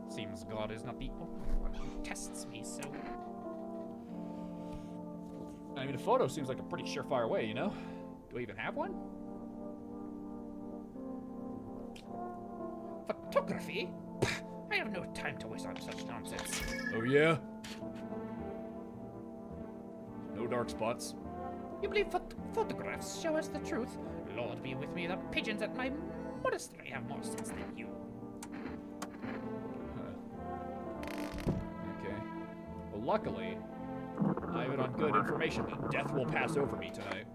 Seems God is not the only one who tests me, so... I mean, a photo seems like a pretty surefire way, you know? Do I even have one? Photography? Pah, I have no time to waste on such nonsense. Oh yeah? No dark spots. You believe photographs show us the truth? Lord be with me, the pigeons at my monastery have more sense than you. Okay. Well, luckily, I have it on good information that death will pass over me tonight.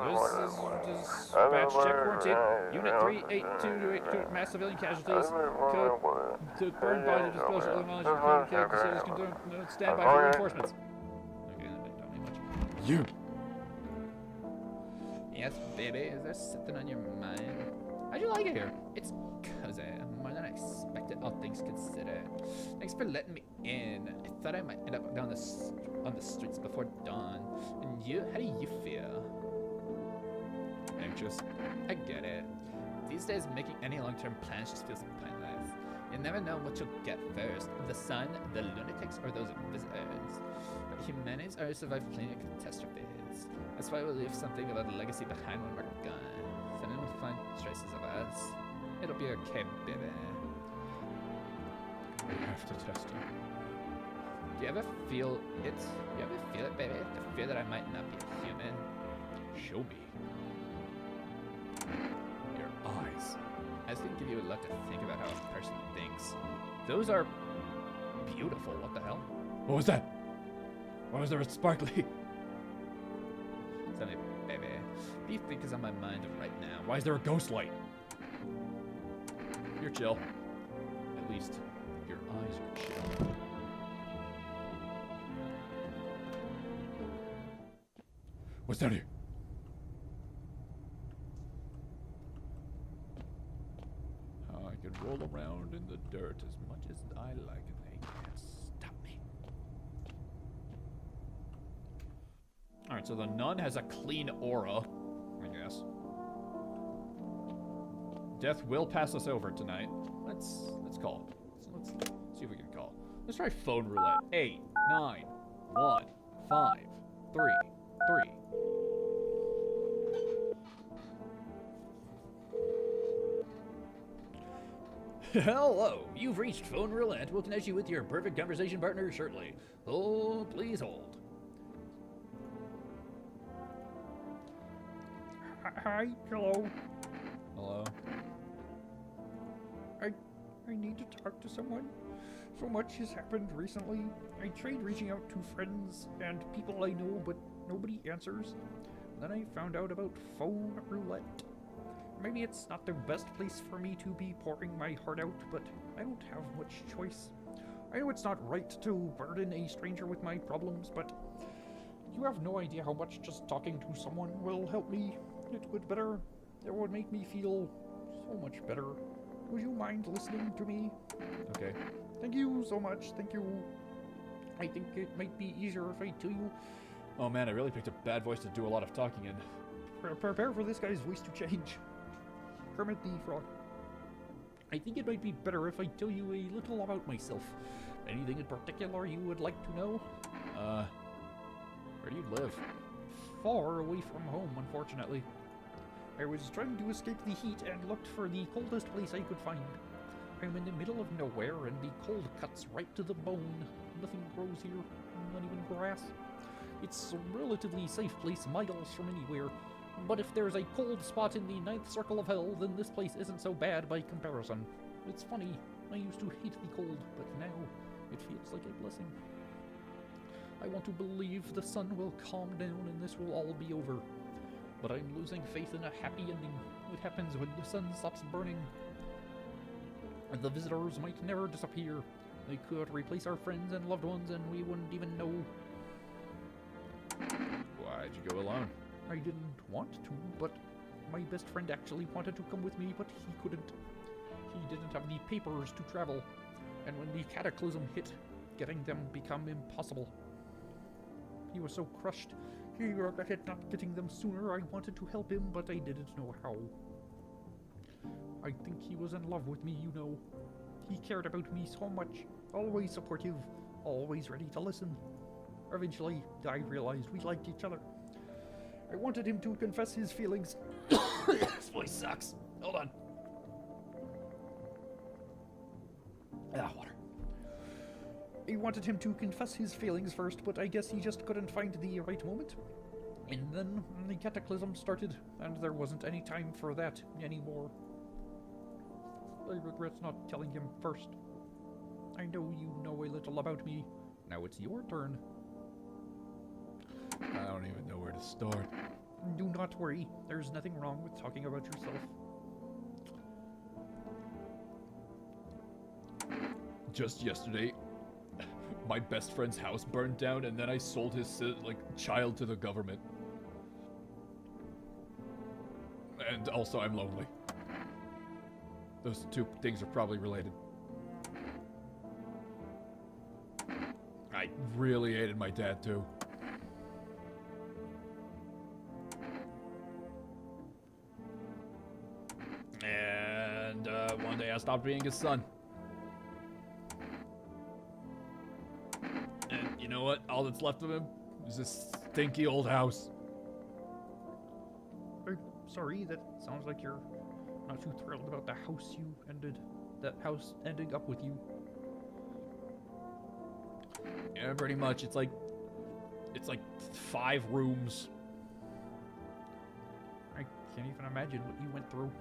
This is dispatch check quarantine. Unit 38282, mass civilian casualties. Code to burn body disclosure. Other knowledge of facilities can stand by for reinforcements. Okay, that didn't tell me much. You! Yes, baby. Is there something on your mind? How'd you like it here? It's cozy. More than I expected, all things considered. Thanks for letting me in. I thought I might end up on the streets before dawn. And you, how do you feel? Anxious. I get it. These days, making any long-term plans just feels pointless. You never know what you'll get first. The sun, the lunatics, or those visitors. But humanities are to survive plenty of catastrophes. That's why we'll leave something of a legacy behind when we're gone. So no one will find traces of us. It'll be okay, baby. I have to test you. Do you ever feel it? You ever feel it, baby? The fear that I might not be a human? Show me. Your eyes. I just didn't give you a lot to think about how a person thinks. Those are beautiful. What the hell? What was that? Why was there a sparkly? Tell me, baby. What do you think is on my mind right now? Why is there a ghost light? You're chill. At least, your eyes are chill. What's down here? I can roll around in the dirt as much as I like, and they can't stop me. Alright, so the nun has a clean aura, I guess. Death will pass us over tonight. Let's call it. Let's see if we can call. Let's try phone roulette. 8, 9, 1, 5, 3, 3. Hello, you've reached phone roulette. We'll connect you with your perfect conversation partner shortly. Oh, please hold. Hi, hello. Hello. I need to talk to someone. So much has happened recently. I tried reaching out to friends and people I know, but nobody answers. Then I found out about phone roulette. Maybe it's not the best place for me to be pouring my heart out, but I don't have much choice. I know it's not right to burden a stranger with my problems, but you have no idea how much just talking to someone will help me. It would make me feel so much better. Would you mind listening to me? Okay. Thank you so much, thank you. I think it might be easier if I tell you. Oh man, I really picked a bad voice to do a lot of talking in. Prepare for this guy's voice to change. Kermit the Frog. I think it might be better if I tell you a little about myself. Anything in particular you would like to know? Where do you live? Far away from home, unfortunately. I was trying to escape the heat and looked for the coldest place I could find. I'm in the middle of nowhere and the cold cuts right to the bone. Nothing grows here, not even grass. It's a relatively safe place, miles from anywhere. But if there's a cold spot in the ninth circle of hell, then this place isn't so bad by comparison. It's funny, I used to hate the cold, but now it feels like a blessing. I want to believe the sun will calm down and this will all be over. But I'm losing faith in a happy ending. It happens when the sun stops burning. And the visitors might never disappear. They could replace our friends and loved ones and we wouldn't even know. Why'd you go alone? I didn't want to, but my best friend actually wanted to come with me, but he couldn't. He didn't have the papers to travel. And when the cataclysm hit, getting them became impossible. He was so crushed. He regretted not getting them sooner. I wanted to help him, but I didn't know how. I think he was in love with me, you know. He cared about me so much. Always supportive. Always ready to listen. Eventually, I realized we liked each other. I wanted him to confess his feelings. This voice sucks. Hold on. Water. I wanted him to confess his feelings first, but I guess he just couldn't find the right moment. And then the cataclysm started, and there wasn't any time for that anymore. I regret not telling him first. I know you know a little about me. Now it's your turn. I don't even know where to start. Do not worry. There's nothing wrong with talking about yourself. Just yesterday, my best friend's house burned down, and then I sold his child to the government. And also, I'm lonely. Those two things are probably related. I really hated my dad too. And one day I stopped being his son. And you know what? All that's left of him is this stinky old house. I'm sorry, that sounds like you're not too thrilled about the house you ended. That house ending up with you. Yeah, pretty much. It's like 5 rooms. I can't even imagine what you went through.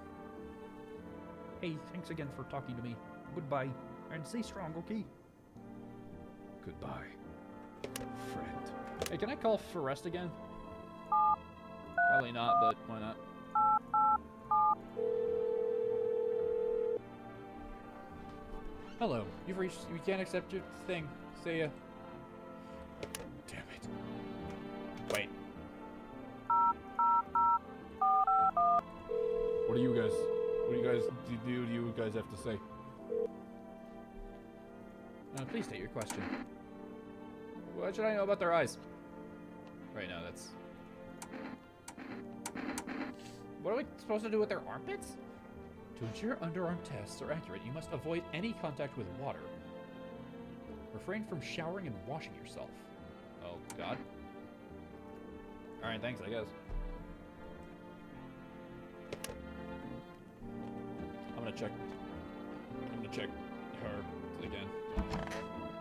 Hey, thanks again for talking to me. Goodbye. And stay strong, okay? Goodbye, friend. Hey, can I call Forrest again? Probably not, but why not? Hello, you've reached. We can't accept your thing. See ya. Damn it. Wait. What do you guys have to say? Please state your question. What should I know about their eyes? Right now, that's... What are we supposed to do with their armpits? To ensure underarm tests are accurate, you must avoid any contact with water. Refrain from showering and washing yourself. Oh, God. Alright, thanks, I guess. I'm gonna check her again.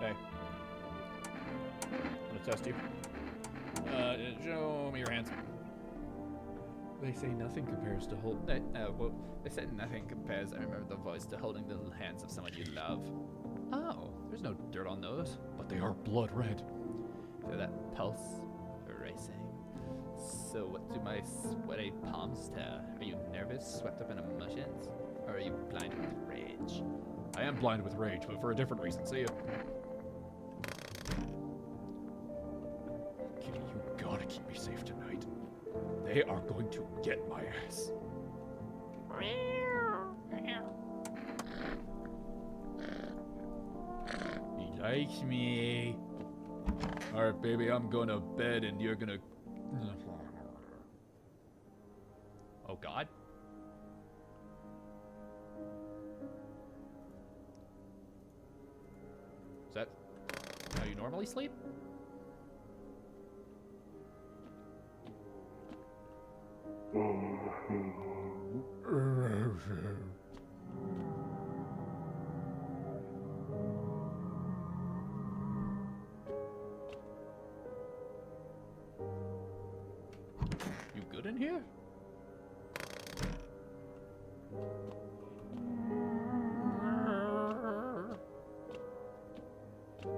Hey. I'm gonna test you. Show me your hands. They say nothing compares to they said nothing compares, I remember the voice, to holding the hands of someone you love. Oh, there's no dirt on those. But they are blood red. Feel that pulse racing. So what do my sweaty palms tell? Are you nervous, swept up in emotions? Or are you blind with rage? I am blind with rage, but for a different reason. See ya. Kitty, you gotta keep me safe tonight. They are going to get my ass. He likes me. Alright, baby, I'm going to bed and you're gonna... Oh, God. Is that how you normally sleep? You good in here?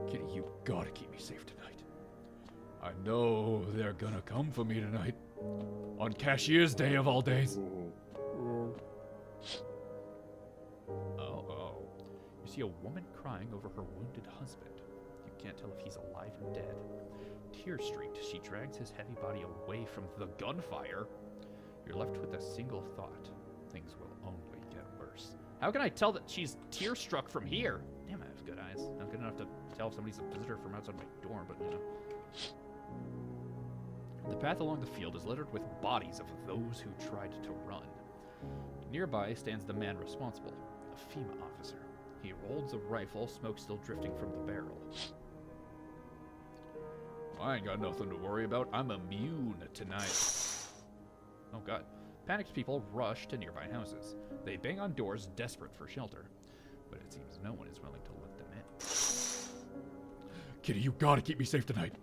Kitty, you gotta keep me safe tonight. I know they're gonna come for me tonight. On Cashier's Day of all days. Oh. You see a woman crying over her wounded husband. You can't tell if he's alive or dead. Tear streaked, she drags his heavy body away from the gunfire. You're left with a single thought. Things will only get worse. How can I tell that she's tear-struck from here? Damn, I have good eyes. Not good enough to tell if somebody's a visitor from outside my door, but you know. The path along the field is littered with bodies of those who tried to run. Nearby stands the man responsible, a FEMA officer. He holds a rifle, smoke still drifting from the barrel. I ain't got nothing to worry about. I'm immune tonight. Oh God. Panicked people rush to nearby houses. They bang on doors, desperate for shelter. But it seems no one is willing to let them in. Kitty, you gotta keep me safe tonight.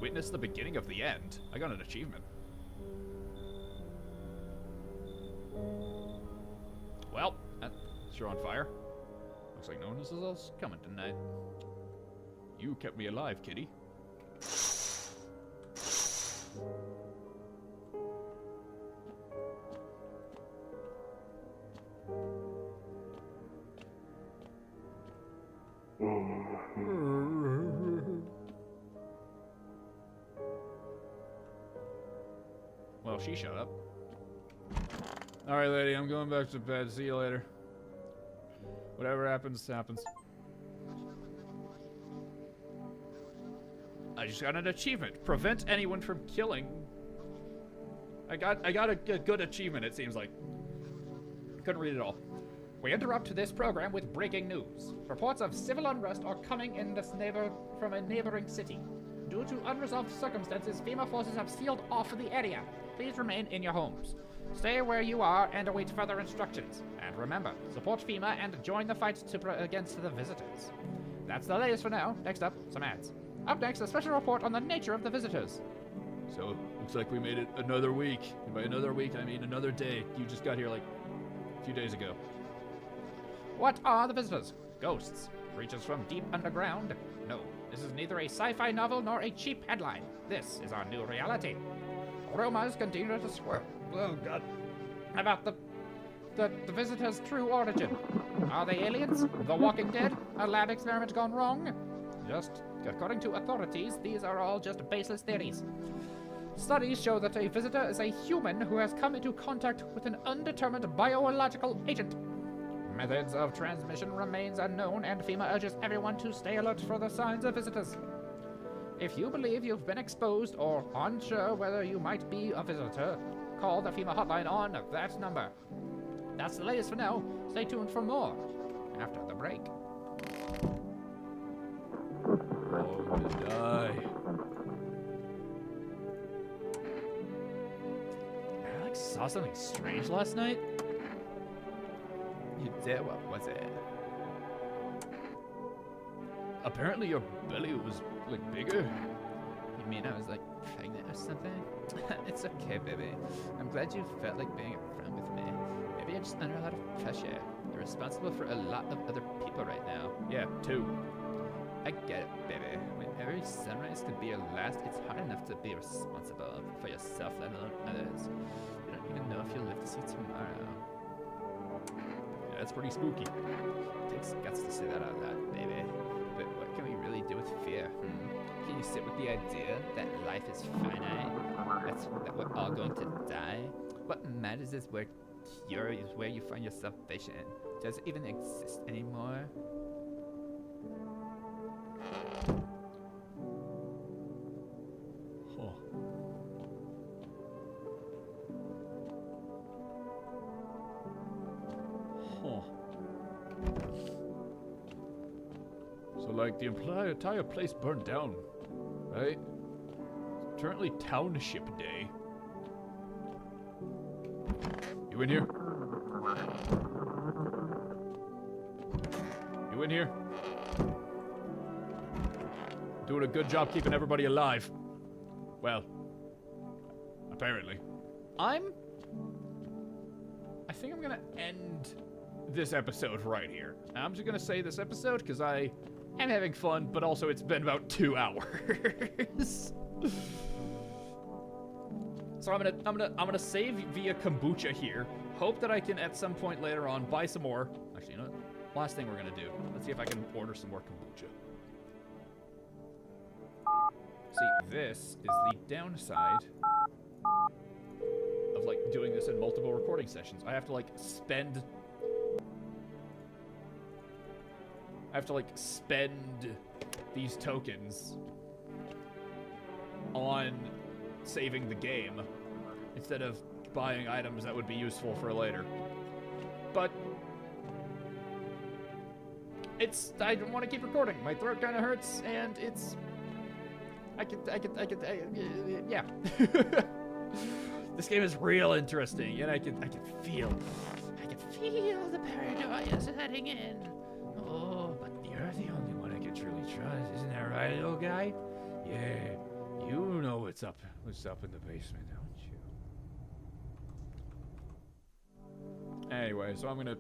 Witness the beginning of the end. I got an achievement. Well, that's sure on fire. Looks like no one else coming tonight. You kept me alive, Kitty. Well, she shut up. Alright, lady, I'm going back to bed. See you later. Whatever happens, happens. I just got an achievement. Prevent anyone from killing. I got a good achievement, it seems like. Couldn't read it all. We interrupt this program with breaking news. Reports of civil unrest are coming in from a neighboring city. Due to unresolved circumstances, FEMA forces have sealed off the area. Please remain in your homes. Stay where you are and await further instructions. And remember, support FEMA and join the fight against the visitors. That's the latest for now. Next up, some ads. Up next, a special report on the nature of the visitors. So, looks like we made it another week. And by another week, I mean another day. You just got here like a few days ago. What are the visitors? Ghosts? Creatures from deep underground? No, this is neither a sci-fi novel nor a cheap headline. This is our new reality. Rumors continue to swirl. Oh, God. About the visitors' true origin. Are they aliens? The Walking Dead? A lab experiment gone wrong? Just according to authorities, these are all just baseless theories. Studies show that a visitor is a human who has come into contact with an undetermined biological agent. Methods of transmission remains unknown, and FEMA urges everyone to stay alert for the signs of visitors. If you believe you've been exposed or unsure whether you might be a visitor, call the FEMA hotline on that number. That's the latest for now. Stay tuned for more after the break. Oh, to die. I like saw something strange last night. You did? What was it? Apparently your belly was, like, bigger. You mean I was like pregnant or something? It's okay, baby. I'm glad you felt like being upfront with me. Maybe you're just under a lot of pressure. You're responsible for a lot of other people right now. Yeah, 2. I get it, baby. When every sunrise could be your last, it's hard enough to be responsible for yourself, let alone others. You don't even know if you'll live to see tomorrow. Yeah, that's pretty spooky. It takes guts to say that out loud, baby. But what can we really do with fear? Can you sit with the idea that life is finite? That we're all going to die? What matters is where cure is, where you find your salvation. Does it even exist anymore? Huh. Huh. So, like, the entire place burned down, right? It's currently Township Day. You in here? You in here? Doing a good job keeping everybody alive. Well, apparently. I think I'm gonna end this episode right here. I'm just gonna say this episode because I am having fun, but also it's been about 2 hours. So I'm gonna save via kombucha here. Hope that I can at some point later on buy some more. Actually, you know what? Last thing we're gonna do. Let's see if I can order some more kombucha. See, this is the downside of like doing this in multiple recording sessions. I have to like spend these tokens on saving the game instead of buying items that would be useful for later. But I don't want to keep recording. My throat kind of hurts, and yeah. This game is real interesting, and I can feel the paranoia setting in. Oh, but you're the only one I can truly trust, isn't that right, little guy? Yeah, you know what's up in the basement, don't you? Anyway, so I'm gonna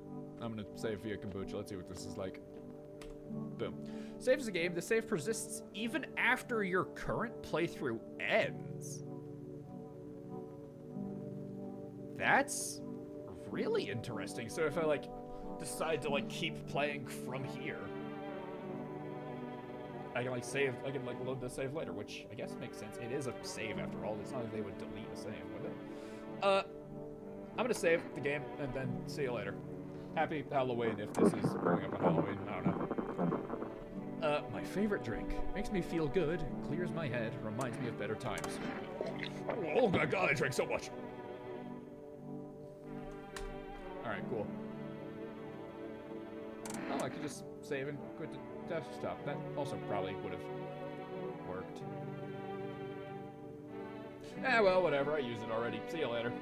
save via kombucha. Let's see what this is like. Boom. Save as a game. The save persists even after your current playthrough ends. That's really interesting. So if I like decide to like keep playing from here, I can like save. I can like load the save later, which I guess makes sense. It is a save after all. It's not like they would delete a save, would it? I'm gonna save the game and then see you later. Happy Halloween if this is going up on Halloween. I don't know. My favorite drink. Makes me feel good, clears my head, reminds me of better times. Oh my god, I drank so much. Alright, cool. Oh, I could just save and quit the desktop. That also probably would have worked. Eh, well, whatever. I used it already. See you later.